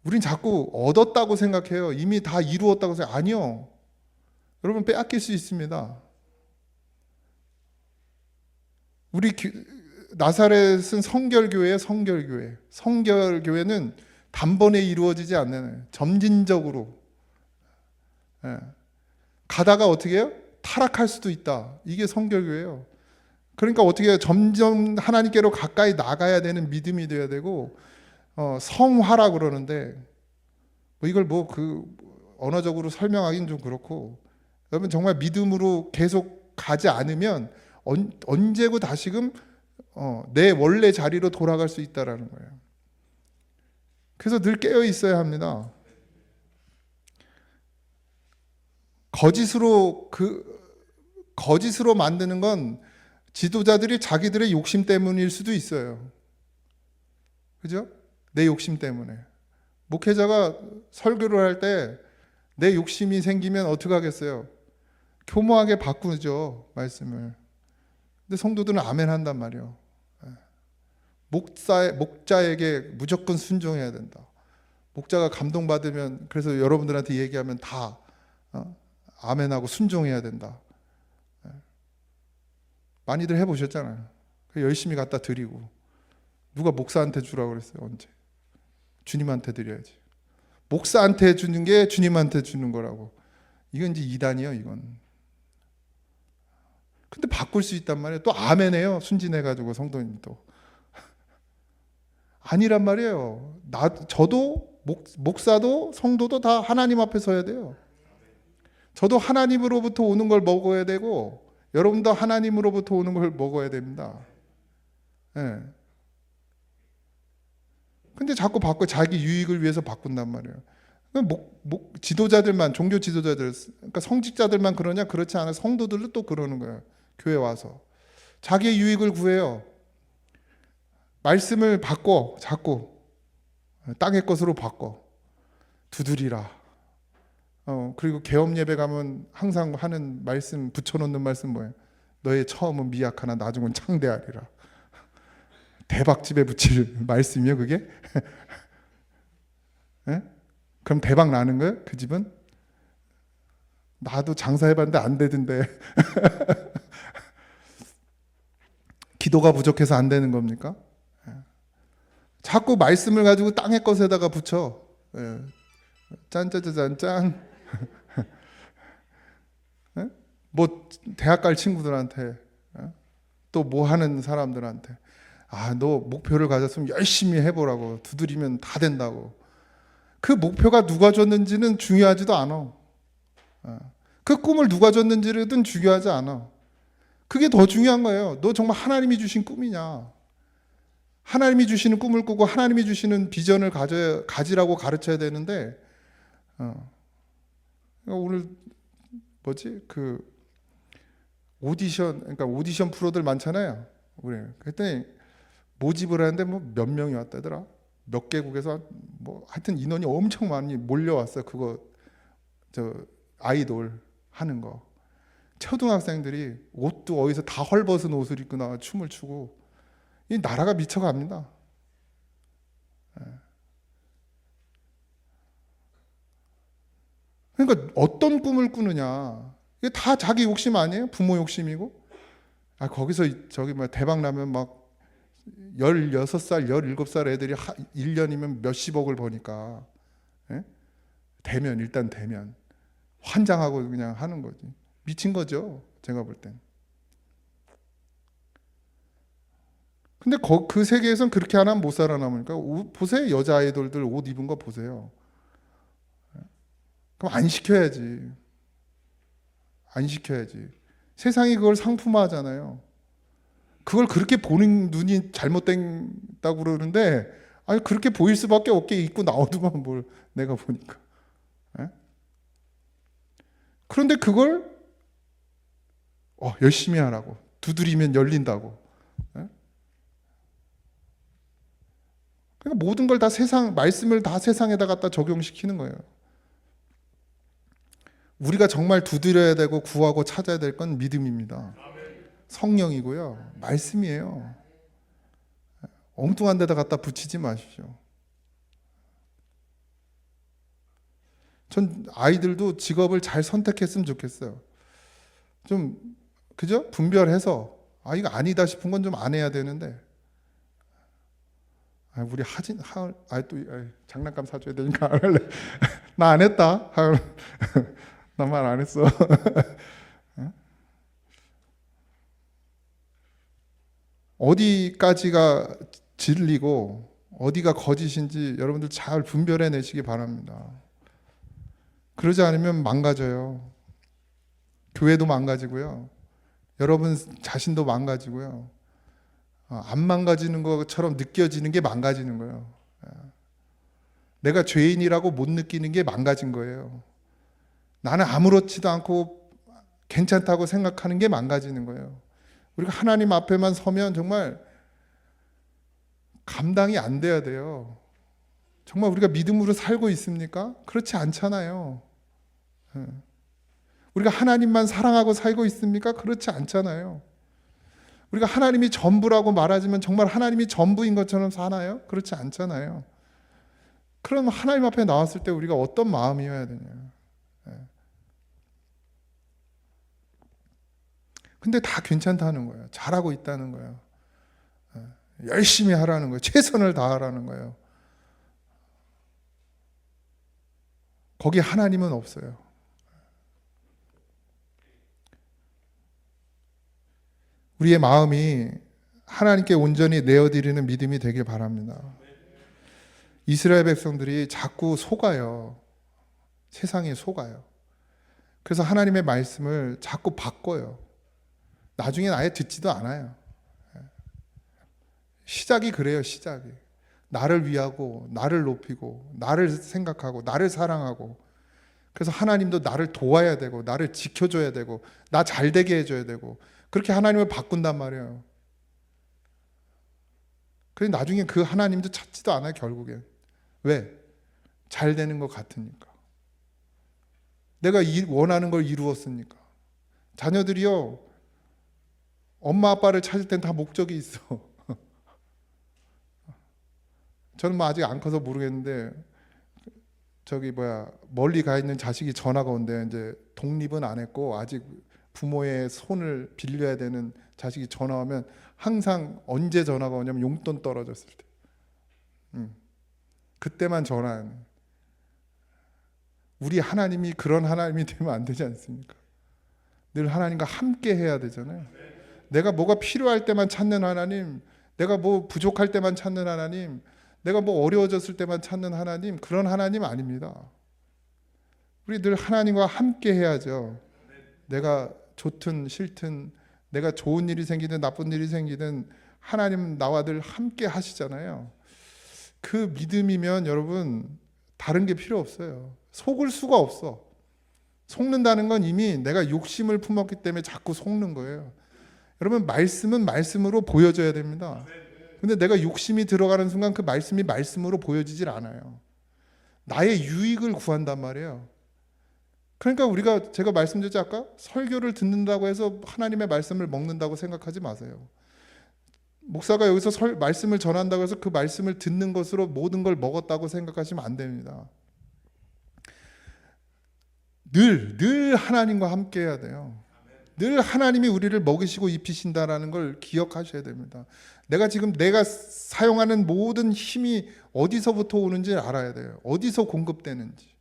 우린 자꾸 얻었다고 생각해요. 이미 다 이루었다고 생각해요. 아니요. 여러분, 빼앗길 수 있습니다. 우리 나사렛은 성결교회예요, 성결교회. 성결교회는 단번에 이루어지지 않는, 점진적으로. 가다가 어떻게 해요? 타락할 수도 있다. 이게 성결교회예요. 그러니까 어떻게 해요? 점점 하나님께로 가까이 나가야 되는 믿음이 되어야 되고, 성화라고 그러는데, 뭐 이걸 언어적으로 설명하기는 좀 그렇고, 여러분 정말 믿음으로 계속 가지 않으면 언제고 다시금 내 원래 자리로 돌아갈 수 있다라는 거예요. 그래서 늘 깨어 있어야 합니다. 거짓으로 만드는 건 지도자들이 자기들의 욕심 때문일 수도 있어요. 그죠? 내 욕심 때문에. 목회자가 설교를 할 때 내 욕심이 생기면 어떻게 하겠어요? 교묘하게 바꾸죠, 말씀을. 근데 성도들은 아멘 한단 말이에요. 목자에게 무조건 순종해야 된다. 목자가 감동받으면, 그래서 여러분들한테 얘기하면 다 아멘하고 순종해야 된다. 많이들 해보셨잖아요. 열심히 갖다 드리고. 누가 목사한테 주라고 그랬어요? 언제? 주님한테 드려야지. 목사한테 주는 게 주님한테 주는 거라고. 이건 이제 이단이에요, 이건. 근데 바꿀 수 있단 말이에요. 또 아멘해요, 순진해가지고 성도님도. 아니란 말이에요. 저도 목사도 성도도 다 하나님 앞에 서야 돼요. 저도 하나님으로부터 오는 걸 먹어야 되고, 여러분도 하나님으로부터 오는 걸 먹어야 됩니다. 예. 근데 자꾸 자기 유익을 위해서 바꾼단 말이에요. 지도자들만, 종교 지도자들, 그러니까 성직자들만 그러냐? 그렇지 않아요. 성도들도 또 그러는 거예요. 교회 와서 자기의 유익을 구해요. 말씀을 바꿔, 자꾸 땅의 것으로 바꿔. 두드리라. 그리고 개업 예배 가면 항상 하는 말씀, 붙여놓는 말씀 뭐예요? 너의 처음은 미약하나 나중은 창대하리라. 대박집에 붙일 말씀이요, 그게? 네? 그럼 대박 나는 거예요? 그 집은? 나도 장사해봤는데 안 되던데. 기도가 부족해서 안 되는 겁니까? 자꾸 말씀을 가지고 땅의 것에다가 붙여. 짠짜자잔짠. 뭐 대학 갈 친구들한테, 또 뭐 하는 사람들한테, 너 목표를 가졌으면 열심히 해보라고. 두드리면 다 된다고. 그 목표가 누가 줬는지는 중요하지도 않아. 그 꿈을 누가 줬는지는 중요하지 않아. 그게 더 중요한 거예요. 너 정말 하나님이 주신 꿈이냐? 하나님이 주시는 꿈을 꾸고 하나님이 주시는 비전을 가지라고 가르쳐야 되는데, 오늘 그 오디션, 그러니까 오디션 프로들 많잖아요. 그랬더니 모집을 하는데 뭐 몇 명이 왔다더라. 몇 개국에서 뭐 하여튼 인원이 엄청 많이 몰려왔어요. 그거 아이돌 하는 거. 초등학생들이 옷도 어디서 다 헐벗은 옷을 입고 나와 춤을 추고, 이 나라가 미쳐갑니다. 그러니까 어떤 꿈을 꾸느냐, 이게 다 자기 욕심 아니에요? 부모 욕심이고. 거기서 대박 나면 막 16살, 17살 애들이 1년이면 몇십억을 버니까, 일단 되면 환장하고 그냥 하는 거지. 미친 거죠, 제가 볼 땐. 근데 그 세계에선 그렇게 안 하면 못 살아남으니까. 보세요, 여자 아이돌들 옷 입은 거 보세요. 그럼 안 시켜야지. 안 시켜야지. 세상이 그걸 상품화하잖아요. 그걸 그렇게 보는 눈이 잘못됐다고 그러는데, 그렇게 보일 수밖에 없게 입고 나오더만 뭘, 내가 보니까. 그런데 그걸 열심히 하라고. 두드리면 열린다고. 그러니까 모든 걸 다 말씀을 다 세상에다 갖다 적용시키는 거예요. 우리가 정말 두드려야 되고 구하고 찾아야 될 건 믿음입니다. 성령이고요, 말씀이에요. 엉뚱한 데다 갖다 붙이지 마십시오. 전 아이들도 직업을 잘 선택했으면 좋겠어요. 좀 그죠? 분별해서 이거 아니다 싶은 건 좀 안 해야 되는데, 우리 장난감 사줘야 되니까 안 할래. 나 안 했다. 나 말 안 했어. 어디까지가 진리고 어디가 거짓인지 여러분들 잘 분별해 내시기 바랍니다. 그러지 않으면 망가져요. 교회도 망가지고요, 여러분 자신도 망가지고요. 안 망가지는 것처럼 느껴지는 게 망가지는 거예요. 내가 죄인이라고 못 느끼는 게 망가진 거예요. 나는 아무렇지도 않고 괜찮다고 생각하는 게 망가지는 거예요. 우리가 하나님 앞에만 서면 정말 감당이 안 돼야 돼요. 정말 우리가 믿음으로 살고 있습니까? 그렇지 않잖아요. 우리가 하나님만 사랑하고 살고 있습니까? 그렇지 않잖아요. 우리가 하나님이 전부라고 말하지만 정말 하나님이 전부인 것처럼 사나요? 그렇지 않잖아요. 그럼 하나님 앞에 나왔을 때 우리가 어떤 마음이어야 되냐. 근데 다 괜찮다는 거예요. 잘하고 있다는 거예요. 열심히 하라는 거예요. 최선을 다하라는 거예요. 거기 하나님은 없어요. 우리의 마음이 하나님께 온전히 내어드리는 믿음이 되길 바랍니다. 이스라엘 백성들이 자꾸 속아요. 세상에 속아요. 그래서 하나님의 말씀을 자꾸 바꿔요. 나중엔 아예 듣지도 않아요. 시작이 그래요. 시작이. 나를 위하고 나를 높이고 나를 생각하고 나를 사랑하고, 그래서 하나님도 나를 도와야 되고 나를 지켜줘야 되고 나 잘되게 해줘야 되고, 그렇게 하나님을 바꾼단 말이에요. 그래서 나중에 그 하나님도 찾지도 않아요. 결국엔. 왜? 잘 되는 것 같으니까. 내가 원하는 걸 이루었으니까. 자녀들이요, 엄마 아빠를 찾을 땐 다 목적이 있어. 저는 뭐 아직 안 커서 모르겠는데, 멀리 가 있는 자식이 전화가 온대. 이제 독립은 안 했고 아직 부모의 손을 빌려야 되는 자식이 전화 오면 항상 언제 전화가 오냐면 용돈 떨어졌을 때, 그때만 전화해. 우리 하나님이 그런 하나님이 되면 안 되지 않습니까? 늘 하나님과 함께 해야 되잖아요. 내가 뭐가 필요할 때만 찾는 하나님, 내가 뭐 부족할 때만 찾는 하나님, 내가 뭐 어려워졌을 때만 찾는 하나님, 그런 하나님 아닙니다. 우리 늘 하나님과 함께 해야죠. 내가 좋든 싫든, 내가 좋은 일이 생기든 나쁜 일이 생기든 하나님 나와 늘 함께 하시잖아요. 그 믿음이면 여러분 다른 게 필요 없어요. 속을 수가 없어. 속는다는 건 이미 내가 욕심을 품었기 때문에 자꾸 속는 거예요. 여러분, 말씀은 말씀으로 보여져야 됩니다. 근데 내가 욕심이 들어가는 순간 그 말씀이 말씀으로 보여지질 않아요. 나의 유익을 구한단 말이에요. 그러니까 제가 말씀드렸지 아까, 설교를 듣는다고 해서 하나님의 말씀을 먹는다고 생각하지 마세요. 목사가 여기서 말씀을 전한다고 해서 그 말씀을 듣는 것으로 모든 걸 먹었다고 생각하시면 안 됩니다. 늘 하나님과 함께 해야 돼요. 늘 하나님이 우리를 먹이시고 입히신다라는 걸 기억하셔야 됩니다. 내가 사용하는 모든 힘이 어디서부터 오는지 알아야 돼요. 어디서 공급되는지.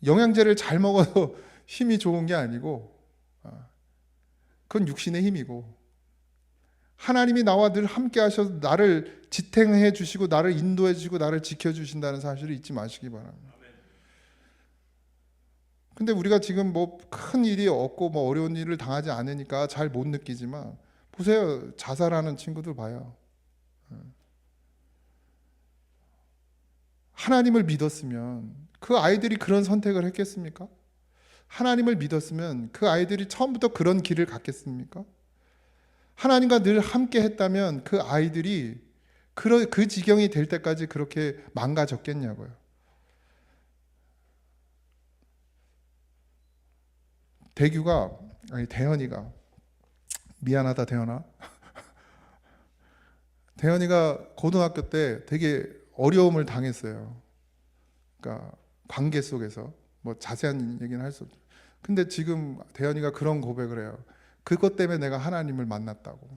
영양제를 잘 먹어서 힘이 좋은 게 아니고, 그건 육신의 힘이고, 하나님이 나와 늘 함께 하셔서 나를 지탱해 주시고 나를 인도해 주시고 나를 지켜주신다는 사실을 잊지 마시기 바랍니다. 근데 우리가 지금 뭐 큰 일이 없고 뭐 어려운 일을 당하지 않으니까 잘 못 느끼지만, 보세요. 자살하는 친구들 봐요. 하나님을 믿었으면 그 아이들이 그런 선택을 했겠습니까? 하나님을 믿었으면 그 아이들이 처음부터 그런 길을 갔겠습니까? 하나님과 늘 함께 했다면 그 아이들이 그 지경이 될 때까지 그렇게 망가졌겠냐고요. 대현이가, 미안하다 대현아. 대현이가 고등학교 때 되게 어려움을 당했어요. 그러니까 관계 속에서 뭐 자세한 얘기는 할 수 없죠. 근데 지금 대현이가 그런 고백을 해요. 그것 때문에 내가 하나님을 만났다고.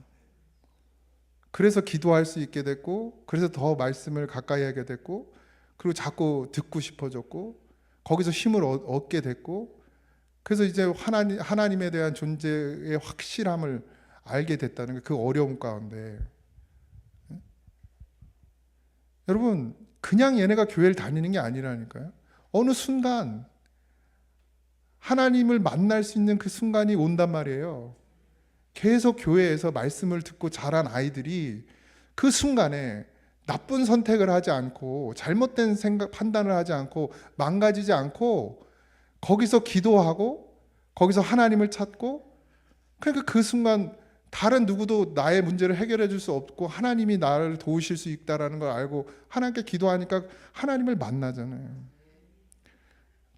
그래서 기도할 수 있게 됐고, 그래서 더 말씀을 가까이 하게 됐고, 그리고 자꾸 듣고 싶어졌고, 거기서 힘을 얻게 됐고, 그래서 이제 하나님에 대한 존재의 확실함을 알게 됐다는 게 그 어려움 가운데. 여러분, 그냥 얘네가 교회를 다니는 게 아니라니까요. 어느 순간 하나님을 만날 수 있는 그 순간이 온단 말이에요. 계속 교회에서 말씀을 듣고 자란 아이들이 그 순간에 나쁜 선택을 하지 않고 잘못된 판단을 하지 않고 망가지지 않고 거기서 기도하고 거기서 하나님을 찾고, 그러니까 그 순간 다른 누구도 나의 문제를 해결해 줄 수 없고 하나님이 나를 도우실 수 있다는 걸 알고 하나님께 기도하니까 하나님을 만나잖아요.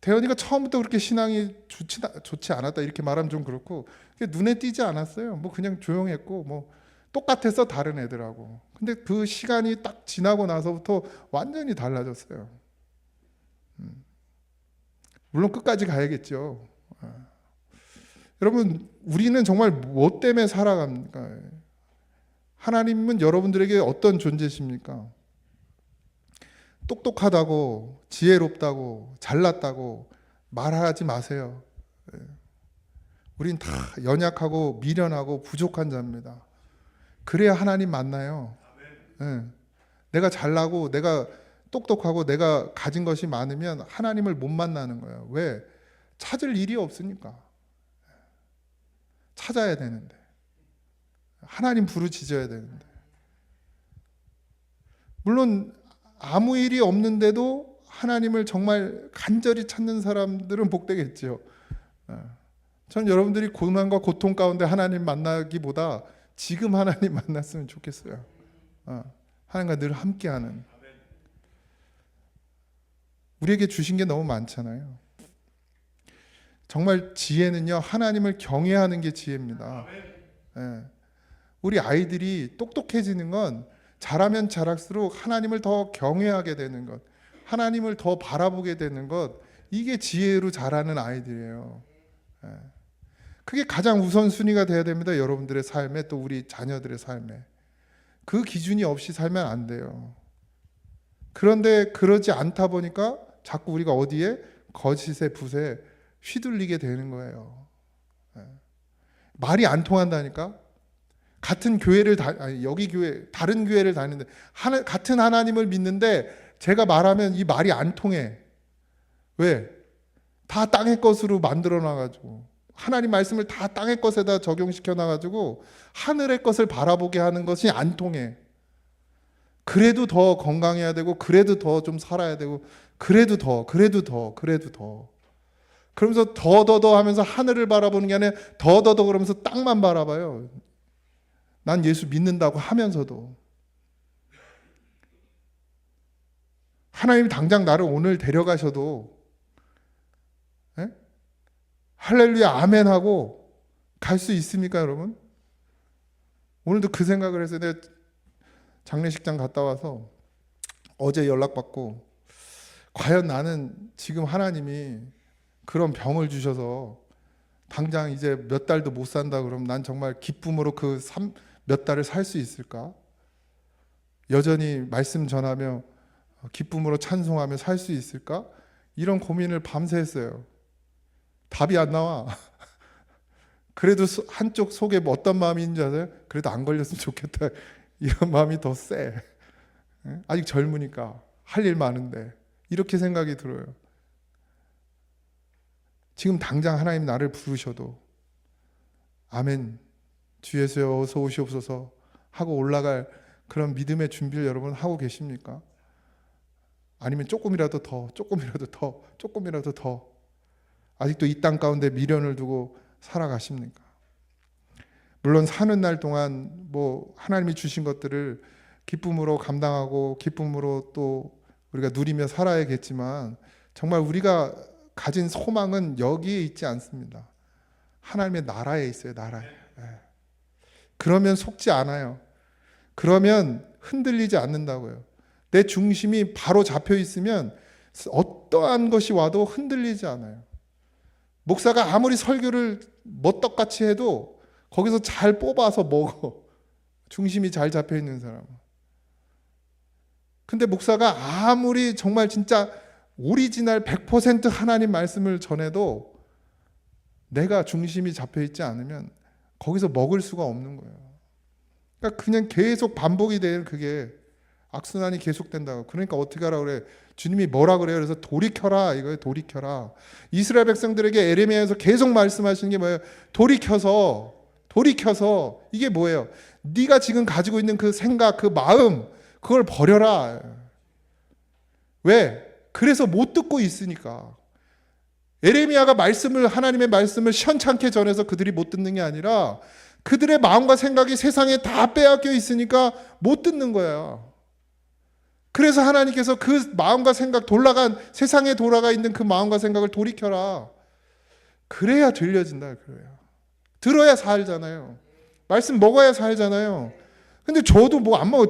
대현이가 처음부터 그렇게 신앙이 좋지 않았다 이렇게 말하면 좀 그렇고 눈에 띄지 않았어요. 뭐 그냥 조용했고 뭐 똑같았어 다른 애들하고. 근데 그 시간이 딱 지나고 나서부터 완전히 달라졌어요. 물론 끝까지 가야겠죠. 여러분 우리는 정말 뭐 때문에 살아갑니까? 하나님은 여러분들에게 어떤 존재십니까? 똑똑하다고 지혜롭다고 잘났다고 말하지 마세요. 우린 다 연약하고 미련하고 부족한 자입니다. 그래야 하나님 만나요. 내가 잘나고 내가 똑똑하고 내가 가진 것이 많으면 하나님을 못 만나는 거예요. 왜? 찾을 일이 없으니까. 찾아야 되는데. 하나님 부르짖어야 되는데. 물론 아무 일이 없는데도 하나님을 정말 간절히 찾는 사람들은 복되겠죠. 전 여러분들이 고난과 고통 가운데 하나님 만나기보다 지금 하나님 만났으면 좋겠어요. 하나님과 늘 함께하는. 우리에게 주신 게 너무 많잖아요. 정말 지혜는요, 하나님을 경외하는 게 지혜입니다. 우리 아이들이 똑똑해지는 건 자라면 자랄수록 하나님을 더 경외하게 되는 것, 하나님을 더 바라보게 되는 것, 이게 지혜로 자라는 아이들이에요. 그게 가장 우선순위가 돼야 됩니다. 여러분들의 삶에, 또 우리 자녀들의 삶에. 그 기준이 없이 살면 안 돼요. 그런데 그러지 않다 보니까 자꾸 우리가 어디에? 거짓의 붓에 휘둘리게 되는 거예요. 말이 안 통한다니까? 같은 교회를 여기 교회 다른 교회를 다니는데 같은 하나님을 믿는데 제가 말하면 이 말이 안 통해. 왜? 다 땅의 것으로 만들어 놔가지고 하나님 말씀을 다 땅의 것에다 적용시켜 놔가지고 하늘의 것을 바라보게 하는 것이 안 통해. 그래도 더 건강해야 되고 그래도 더 좀 살아야 되고 그래도 더 그러면서 더 하면서 하늘을 바라보는 게 아니라 더 그러면서 땅만 바라봐요. 난 예수 믿는다고 하면서도. 하나님 당장 나를 오늘 데려가셔도 할렐루야 아멘 하고 갈 수 있습니까 여러분? 오늘도 그 생각을 했어요. 내가 장례식장 갔다 와서 어제 연락받고 과연 나는 지금 하나님이 그런 병을 주셔서 당장 이제 몇 달도 못 산다 그러면 난 정말 기쁨으로 그 몇 달을 살 수 있을까? 여전히 말씀 전하며 기쁨으로 찬송하며 살 수 있을까? 이런 고민을 밤새 했어요. 답이 안 나와. 그래도 한쪽 속에 뭐 어떤 마음이 있는지 아세요? 그래도 안 걸렸으면 좋겠다. 이런 마음이 더 세. 아직 젊으니까 할 일 많은데 이렇게 생각이 들어요. 지금 당장 하나님 나를 부르셔도 아멘 주 예수여 어서 오시옵소서 하고 올라갈 그런 믿음의 준비를 여러분 하고 계십니까? 아니면 조금이라도 더 아직도 이 땅 가운데 미련을 두고 살아가십니까? 물론 사는 날 동안 뭐 하나님이 주신 것들을 기쁨으로 감당하고 기쁨으로 또 우리가 누리며 살아야겠지만 정말 우리가 가진 소망은 여기에 있지 않습니다. 하나님의 나라에 있어요. 나라에. 그러면 속지 않아요. 그러면 흔들리지 않는다고요. 내 중심이 바로 잡혀 있으면 어떠한 것이 와도 흔들리지 않아요. 목사가 아무리 설교를 멋떡같이 해도 거기서 잘 뽑아서 먹어. 중심이 잘 잡혀 있는 사람은. 근데 목사가 아무리 정말 진짜 오리지널 100% 하나님 말씀을 전해도 내가 중심이 잡혀 있지 않으면 거기서 먹을 수가 없는 거예요. 그러니까 그냥 계속 반복이 되는 그게 악순환이 계속된다고. 그러니까 어떻게 하라고 그래? 주님이 뭐라 그래요? 그래서 돌이켜라 이거예요. 돌이켜라. 이스라엘 백성들에게 에레미야에서 계속 말씀하시는 게 뭐예요? 돌이켜서 이게 뭐예요? 네가 지금 가지고 있는 그 생각, 그 마음 그걸 버려라. 왜? 그래서 못 듣고 있으니까. 에레미야가 하나님의 말씀을 시원찮게 전해서 그들이 못 듣는 게 아니라 그들의 마음과 생각이 세상에 다 빼앗겨 있으니까 못 듣는 거야. 그래서 하나님께서 그 마음과 생각, 세상에 돌아가 있는 그 마음과 생각을 돌이켜라. 그래야 들려진다. 그래요. 들어야 살잖아요. 말씀 먹어야 살잖아요. 근데 저도 뭐 안 먹어요.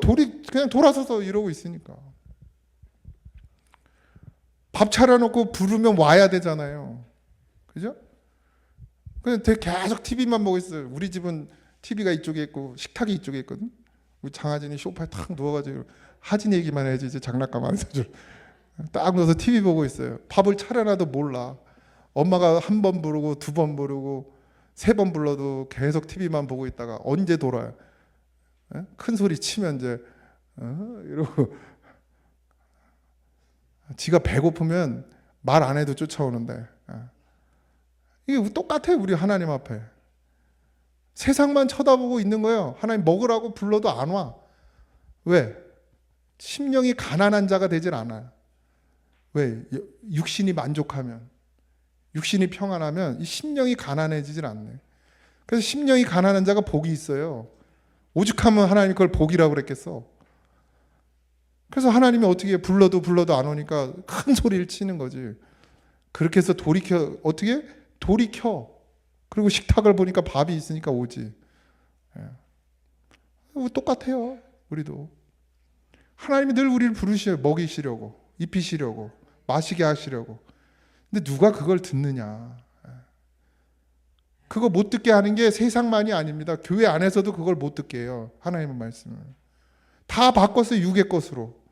그냥 돌아서서 이러고 있으니까. 밥 차려놓고 부르면 와야 되잖아요. 그죠? 그냥 계속 TV만 보고 있어요. 우리 집은 TV가 이쪽에 있고 식탁이 이쪽에 있거든. 우리 장하진이 소파에 탁 누워가지고 하진 얘기만 해야지 이제 장난감 안 사줘. 딱 누워서 TV 보고 있어요. 밥을 차려놔도 몰라. 엄마가 한 번 부르고 두 번 부르고 세 번 불러도 계속 TV만 보고 있다가 언제 돌아요? 큰 소리 치면 이제 이러고 지가 배고프면 말 안 해도 쫓아오는데 이게 똑같아요. 우리 하나님 앞에 세상만 쳐다보고 있는 거예요. 하나님 먹으라고 불러도 안 와. 왜? 심령이 가난한 자가 되질 않아요. 왜? 육신이 만족하면, 육신이 평안하면 이 심령이 가난해지질 않네. 그래서 심령이 가난한 자가 복이 있어요. 오죽하면 하나님 그걸 복이라고 그랬겠어. 그래서 하나님이 어떻게 불러도 안 오니까 큰 소리를 치는 거지. 그렇게 해서 어떻게? 돌이켜. 그리고 식탁을 보니까 밥이 있으니까 오지. 똑같아요. 우리도. 하나님이 늘 우리를 부르셔요. 먹이시려고, 입히시려고, 마시게 하시려고. 근데 누가 그걸 듣느냐. 그거 못 듣게 하는 게 세상만이 아닙니다. 교회 안에서도 그걸 못 듣게 해요. 하나님의 말씀을. 다 바꿨어요. 육의 것으로.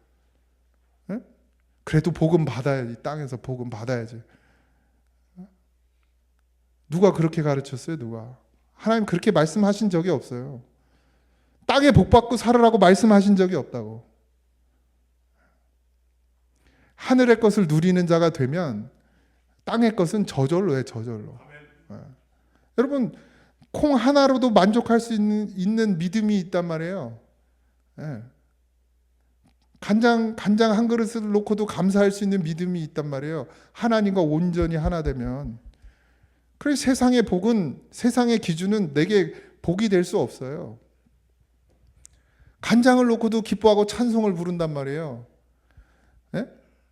그래도 복음 받아야지. 땅에서 복음 받아야지. 누가 그렇게 가르쳤어요? 누가? 하나님 그렇게 말씀하신 적이 없어요. 땅에 복 받고 살으라고 말씀하신 적이 없다고. 하늘의 것을 누리는 자가 되면 땅의 것은 저절로 해. 저절로. 여러분 콩 하나로도 만족할 수 있는 믿음이 있단 말이에요. 간장 한 그릇을 놓고도 감사할 수 있는 믿음이 있단 말이에요. 하나님과 온전히 하나 되면. 그래서 세상의 복은, 세상의 기준은 내게 복이 될 수 없어요. 간장을 놓고도 기뻐하고 찬송을 부른단 말이에요.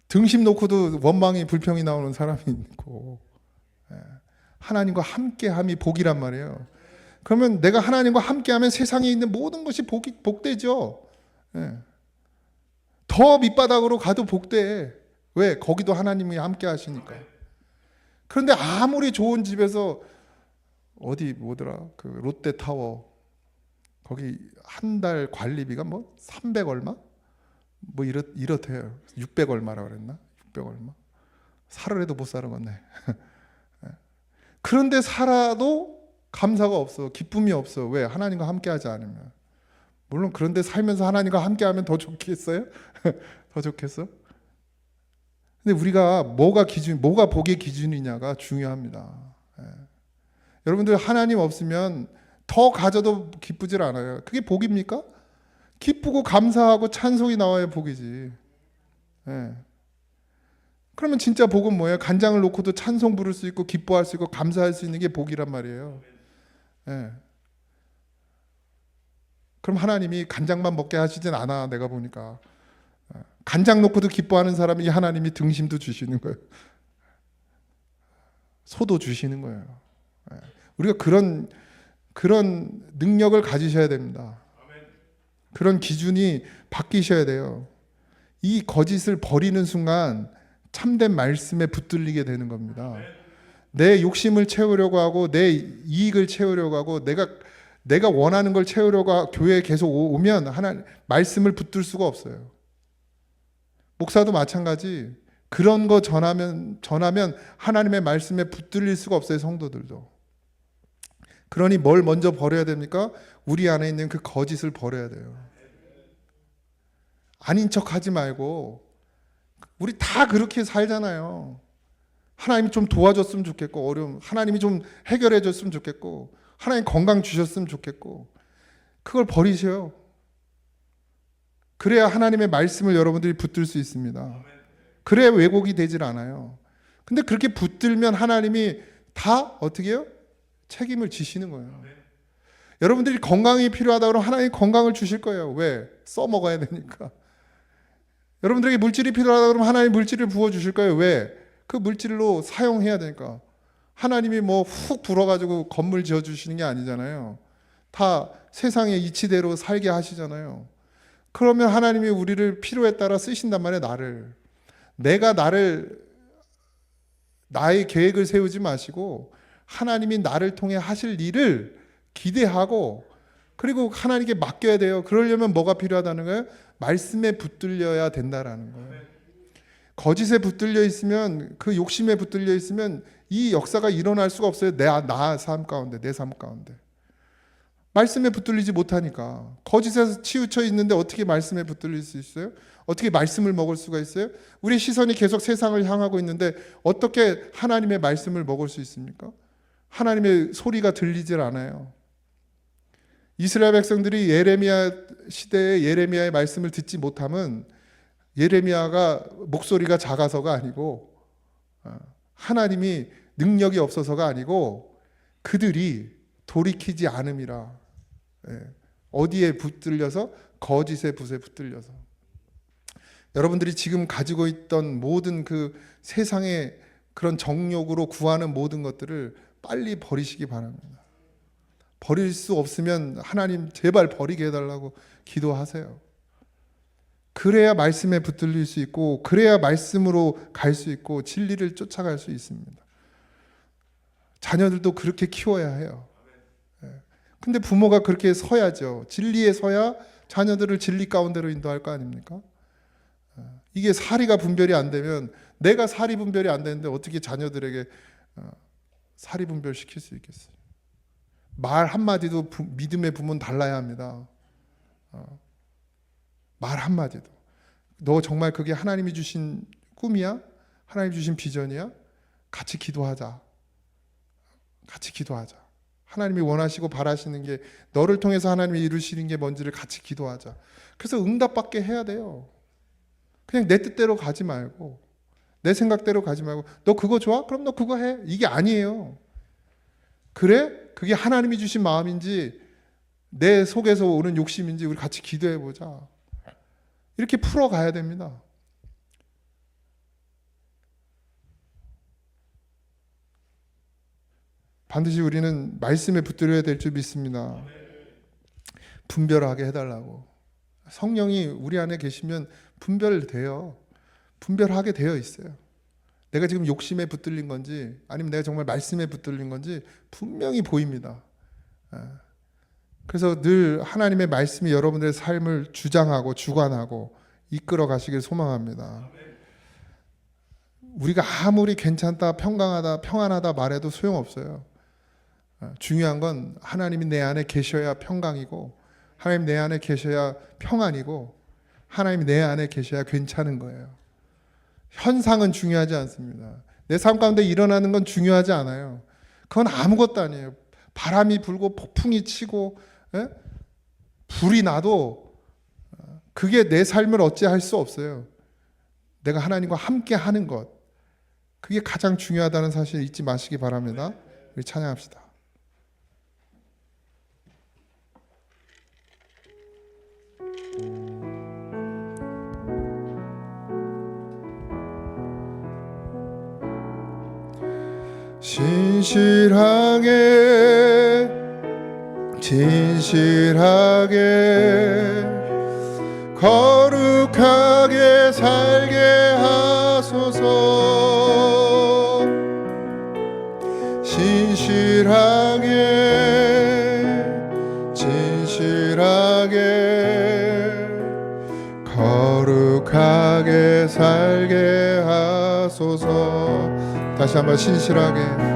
등심 놓고도 원망이 불평이 나오는 사람이 있고, 하나님과 함께함이 복이란 말이에요. 그러면 내가 하나님과 함께하면 세상에 있는 모든 것이 복되죠. 더 밑바닥으로 가도 복돼. 왜? 거기도 하나님이 함께 하시니까. 그런데 아무리 좋은 집에서 어디 뭐더라? 그 롯데타워 거기 한 달 관리비가 뭐 300 얼마? 뭐 이렇대요. 600 얼마라 그랬나? 600 얼마? 살으래도 못 살아겠네. 그런데 살아도 감사가 없어. 기쁨이 없어. 왜? 하나님과 함께 하지 않으면. 물론 그런데 살면서 하나님과 함께 하면 더 좋겠어요? 더 좋겠어? 근데 우리가 뭐가 복의 기준이냐가 중요합니다. 여러분들 하나님 없으면 더 가져도 기쁘질 않아요. 그게 복입니까? 기쁘고 감사하고 찬송이 나와야 복이지. 그러면 진짜 복은 뭐예요? 간장을 놓고도 찬송 부를 수 있고 기뻐할 수 있고 감사할 수 있는 게 복이란 말이에요. 그럼 하나님이 간장만 먹게 하시진 않아. 내가 보니까 간장 놓고도 기뻐하는 사람이 하나님이 등심도 주시는 거예요. 소도 주시는 거예요. 우리가 그런 능력을 가지셔야 됩니다. 그런 기준이 바뀌셔야 돼요. 이 거짓을 버리는 순간 참된 말씀에 붙들리게 되는 겁니다. 내 욕심을 채우려고 하고 내 이익을 채우려고 하고 내가 원하는 걸 채우려고 교회에 계속 오면 하나님 말씀을 붙들 수가 없어요. 목사도 마찬가지. 그런 거 전하면 하나님의 말씀에 붙들릴 수가 없어요. 성도들도. 그러니 뭘 먼저 버려야 됩니까? 우리 안에 있는 그 거짓을 버려야 돼요. 아닌 척 하지 말고. 우리 다 그렇게 살잖아요. 하나님이 좀 도와줬으면 좋겠고, 하나님이 좀 해결해 줬으면 좋겠고, 하나님 건강 주셨으면 좋겠고, 그걸 버리셔요. 그래야 하나님의 말씀을 여러분들이 붙들 수 있습니다. 그래야 왜곡이 되질 않아요. 근데 그렇게 붙들면 하나님이 다 어떻게 해요? 책임을 지시는 거예요. 여러분들이 건강이 필요하다 그러면 하나님 건강을 주실 거예요. 왜? 써먹어야 되니까. 여러분들에게 물질이 필요하다 그러면 하나님 물질을 부어주실 거예요. 왜? 그 물질로 사용해야 되니까. 하나님이 뭐 훅 불어가지고 건물 지어주시는 게 아니잖아요. 다 세상의 이치대로 살게 하시잖아요. 그러면 하나님이 우리를 필요에 따라 쓰신단 말이에요. 내가 나의 계획을 세우지 마시고 하나님이 나를 통해 하실 일을 기대하고, 그리고 하나님께 맡겨야 돼요. 그러려면 뭐가 필요하다는 거예요? 말씀에 붙들려야 된다라는 거예요. 거짓에 붙들려 있으면, 그 욕심에 붙들려 있으면 이 역사가 일어날 수가 없어요. 내 삶 가운데, 내 삶 가운데. 말씀에 붙들리지 못하니까. 거짓에서 치우쳐 있는데 어떻게 말씀에 붙들릴 수 있어요? 어떻게 말씀을 먹을 수가 있어요? 우리 시선이 계속 세상을 향하고 있는데 어떻게 하나님의 말씀을 먹을 수 있습니까? 하나님의 소리가 들리질 않아요. 이스라엘 백성들이 예레미야 시대에 예레미야의 말씀을 듣지 못함은 예레미야가 목소리가 작아서가 아니고, 하나님이 능력이 없어서가 아니고, 그들이 돌이키지 않음이라. 어디에 붙들려서? 거짓의 붓에 붙들려서. 여러분들이 지금 가지고 있던 모든 그 세상의 그런 정욕으로 구하는 모든 것들을 빨리 버리시기 바랍니다. 버릴 수 없으면 하나님 제발 버리게 해달라고 기도하세요. 그래야 말씀에 붙들릴 수 있고, 그래야 말씀으로 갈 수 있고, 진리를 쫓아갈 수 있습니다. 자녀들도 그렇게 키워야 해요. 근데 부모가 그렇게 서야죠. 진리에 서야 자녀들을 진리 가운데로 인도할 거 아닙니까? 이게 사리가 분별이 안 되면, 내가 사리 분별이 안 되는데 어떻게 자녀들에게 사리 분별 시킬 수 있겠어요? 말 한마디도 믿음의 부모는 달라야 합니다. 말 한마디도. 너 정말 그게 하나님이 주신 꿈이야? 하나님이 주신 비전이야? 같이 기도하자. 같이 기도하자. 하나님이 원하시고 바라시는 게, 너를 통해서 하나님이 이루시는 게 뭔지를 같이 기도하자. 그래서 응답받게 해야 돼요. 그냥 내 뜻대로 가지 말고, 내 생각대로 가지 말고, 너 그거 좋아? 그럼 너 그거 해. 이게 아니에요. 그래? 그게 하나님이 주신 마음인지 내 속에서 오는 욕심인지 우리 같이 기도해 보자. 이렇게 풀어가야 됩니다. 반드시 우리는 말씀에 붙들어야 될 줄 믿습니다. 분별하게 해달라고. 성령이 우리 안에 계시면 분별돼요. 분별하게 되어 있어요. 내가 지금 욕심에 붙들린 건지 아니면 내가 정말 말씀에 붙들린 건지 분명히 보입니다. 그래서 늘 하나님의 말씀이 여러분들의 삶을 주장하고 주관하고 이끌어 가시길 소망합니다. 우리가 아무리 괜찮다, 평강하다, 평안하다 말해도 소용없어요. 중요한 건 하나님이 내 안에 계셔야 평강이고, 하나님 내 안에 계셔야 평안이고, 하나님이 내 안에 계셔야 괜찮은 거예요. 현상은 중요하지 않습니다. 내 삶 가운데 일어나는 건 중요하지 않아요. 그건 아무것도 아니에요. 바람이 불고 폭풍이 치고 불이 나도 그게 내 삶을 어찌할 수 없어요. 내가 하나님과 함께 하는 것, 그게 가장 중요하다는 사실 잊지 마시기 바랍니다. 우리 찬양합시다. 진실하게 거룩하게 살게 하소서. 진실하게 거룩하게 살게 하소서. 다시 한번 신실하게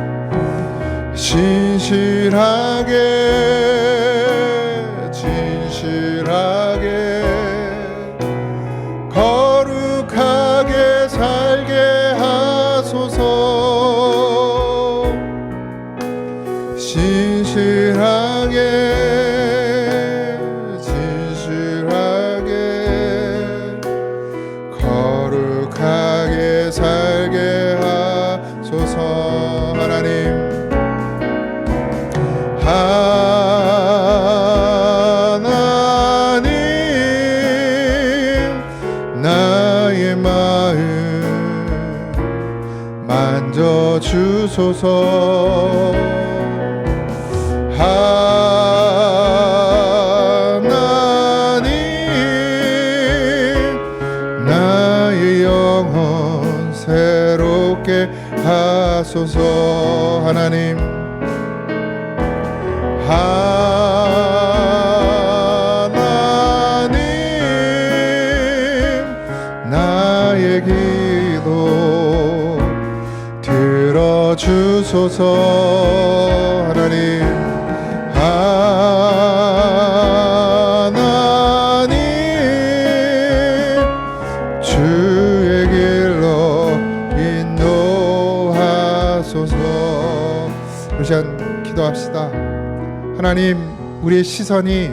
거룩하게 살게 하소서. 진실하게 거룩하게 살게 하소서. 하나님 건져 주소서. 하나님 나의 영혼 새롭게 하소서. 하나님 나의 기도 들어주소서. 하나님 주의 길로 인도하소서. 우리 시간 기도합시다. 하나님, 우리의 시선이,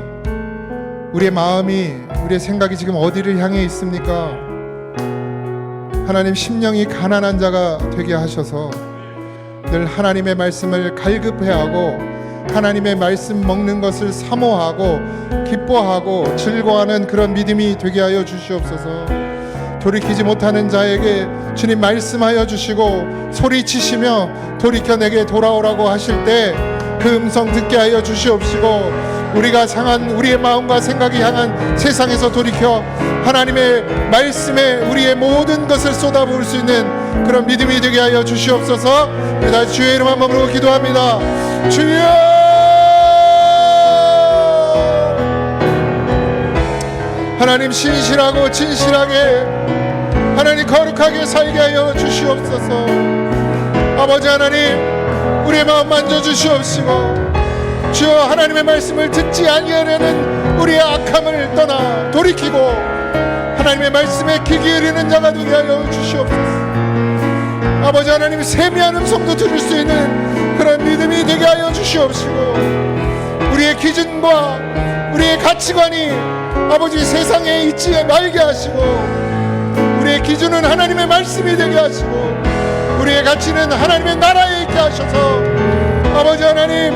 우리의 마음이, 우리의 생각이 지금 어디를 향해 있습니까? 하나님, 심령이 가난한 자가 되게 하셔서 늘 하나님의 말씀을 갈급해하고 하나님의 말씀 먹는 것을 사모하고 기뻐하고 즐거워하는 그런 믿음이 되게 하여 주시옵소서. 돌이키지 못하는 자에게 주님 말씀하여 주시고 소리치시며 돌이켜 내게 돌아오라고 하실 때 그 음성 듣게 하여 주시옵시고, 우리가 향한 우리의 마음과 생각이 향한 세상에서 돌이켜 하나님의 말씀에 우리의 모든 것을 쏟아부을 수 있는 그런 믿음이 되게 하여 주시옵소서. 다시 주의 이름 한번 부르고 기도합니다. 주여, 하나님 신실하고 진실하게 하나님 거룩하게 살게 하여 주시옵소서. 아버지 하나님, 우리의 마음 만져주시옵시고, 주여 하나님의 말씀을 듣지 아니하려는 우리의 악함을 떠나 돌이키고 하나님의 말씀에 귀 기울이는 자가 되게 하여 주시옵소서. 아버지 하나님, 세미한 음성도 들을 수 있는 그런 믿음이 되게 하여 주시옵시고, 우리의 기준과 우리의 가치관이 아버지 세상에 있지 말게 하시고, 우리의 기준은 하나님의 말씀이 되게 하시고 우리의 가치는 하나님의 나라에 있게 하셔서 아버지 하나님,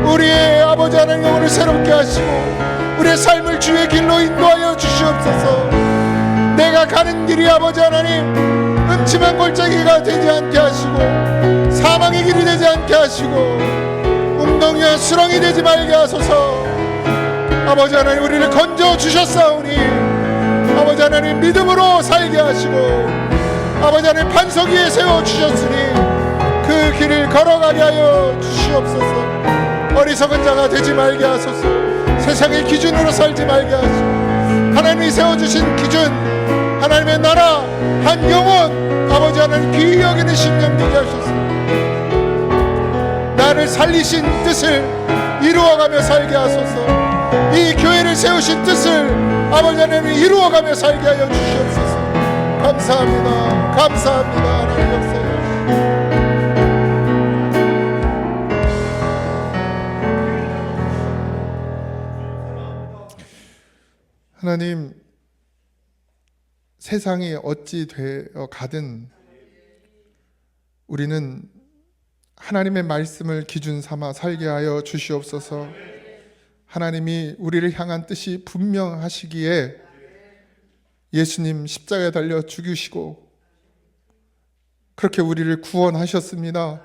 우리의 아버지 하나님 영혼을 새롭게 하시고 우리의 삶을 주의 길로 인도하여 주시옵소서. 내가 가는 길이 아버지 하나님 음침한 골짜기가 되지 않게 하시고 사망의 길이 되지 않게 하시고 웅덩이와 수렁이 되지 말게 하소서. 아버지 하나님, 우리를 건져 주셨사오니 아버지 하나님 믿음으로 살게 하시고 아버지 하나님 반석 위에 세워주셨으니 그 길을 걸어가게 하여 주시옵소서. 어리석은 자가 되지 말게 하소서. 세상의 기준으로 살지 말게 하시고 하나님이 세워주신 기준, 하나님의 나라, 한 영혼 아버지 하나님 귀히 여기는 심령 되게 하소서. 나를 살리신 뜻을 이루어가며 살게 하소서. 이 교회를 세우신 뜻을 아버지 하나님 이루어가며 살게 하여 주시옵소서. 감사합니다. 감사합니다. 하나님 역사에 하나님, 세상이 어찌 되어 가든 우리는 하나님의 말씀을 기준 삼아 살게 하여 주시옵소서. 하나님이 우리를 향한 뜻이 분명하시기에 예수님 십자가에 달려 죽으시고 그렇게 우리를 구원하셨습니다.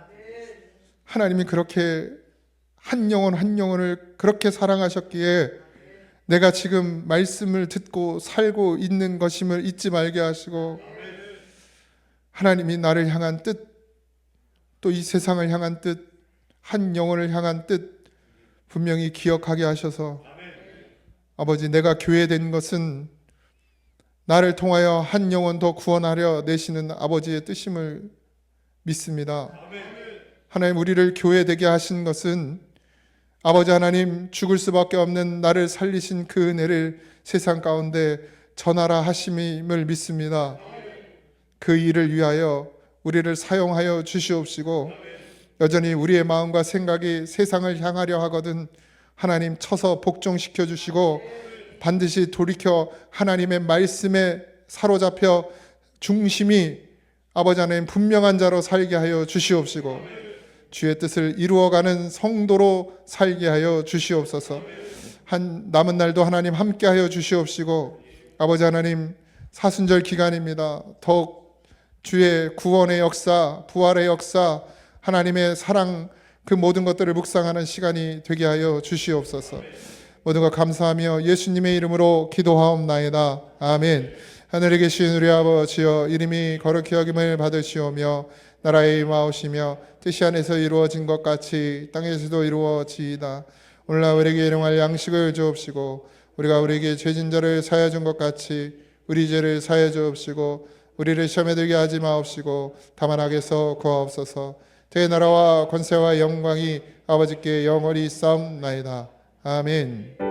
하나님이 그렇게 한 영혼 한 영혼을 그렇게 사랑하셨기에 내가 지금 말씀을 듣고 살고 있는 것임을 잊지 말게 하시고, 하나님이 나를 향한 뜻, 또 이 세상을 향한 뜻, 한 영혼을 향한 뜻 분명히 기억하게 하셔서, 아버지, 내가 교회된 것은 나를 통하여 한 영혼 더 구원하려 내시는 아버지의 뜻임을 믿습니다. 하나님, 우리를 교회되게 하신 것은 아버지 하나님, 죽을 수밖에 없는 나를 살리신 그 은혜를 세상 가운데 전하라 하심임을 믿습니다. 그 일을 위하여 우리를 사용하여 주시옵시고, 여전히 우리의 마음과 생각이 세상을 향하려 하거든 하나님 쳐서 복종시켜 주시고, 반드시 돌이켜 하나님의 말씀에 사로잡혀 중심이 아버지 하나님 분명한 자로 살게 하여 주시옵시고, 주의 뜻을 이루어가는 성도로 살게 하여 주시옵소서. 남은 날도 하나님 함께 하여 주시옵시고, 아버지 하나님, 사순절 기간입니다. 더욱 주의 구원의 역사, 부활의 역사, 하나님의 사랑, 그 모든 것들을 묵상하는 시간이 되게 하여 주시옵소서. 모든 것 감사하며 예수님의 이름으로 기도하옵나이다. 아멘. 하늘에 계신 우리 아버지여, 이름이 거룩히 여김을 받으시오며 나라의 임하오시며 뜻이 안에서 이루어진 것 같이 땅에서도 이루어지이다. 오늘날 우리에게 일용할 양식을 주옵시고 우리가 우리에게 죄진 자를 사하여 준 것 같이 우리 죄를 사하여 주옵시고 우리를 시험에 들게 하지 마옵시고 다만 악에서 구하옵소서. 주의 나라와 권세와 영광이 아버지께 영원히 있사옵나이다. 아멘.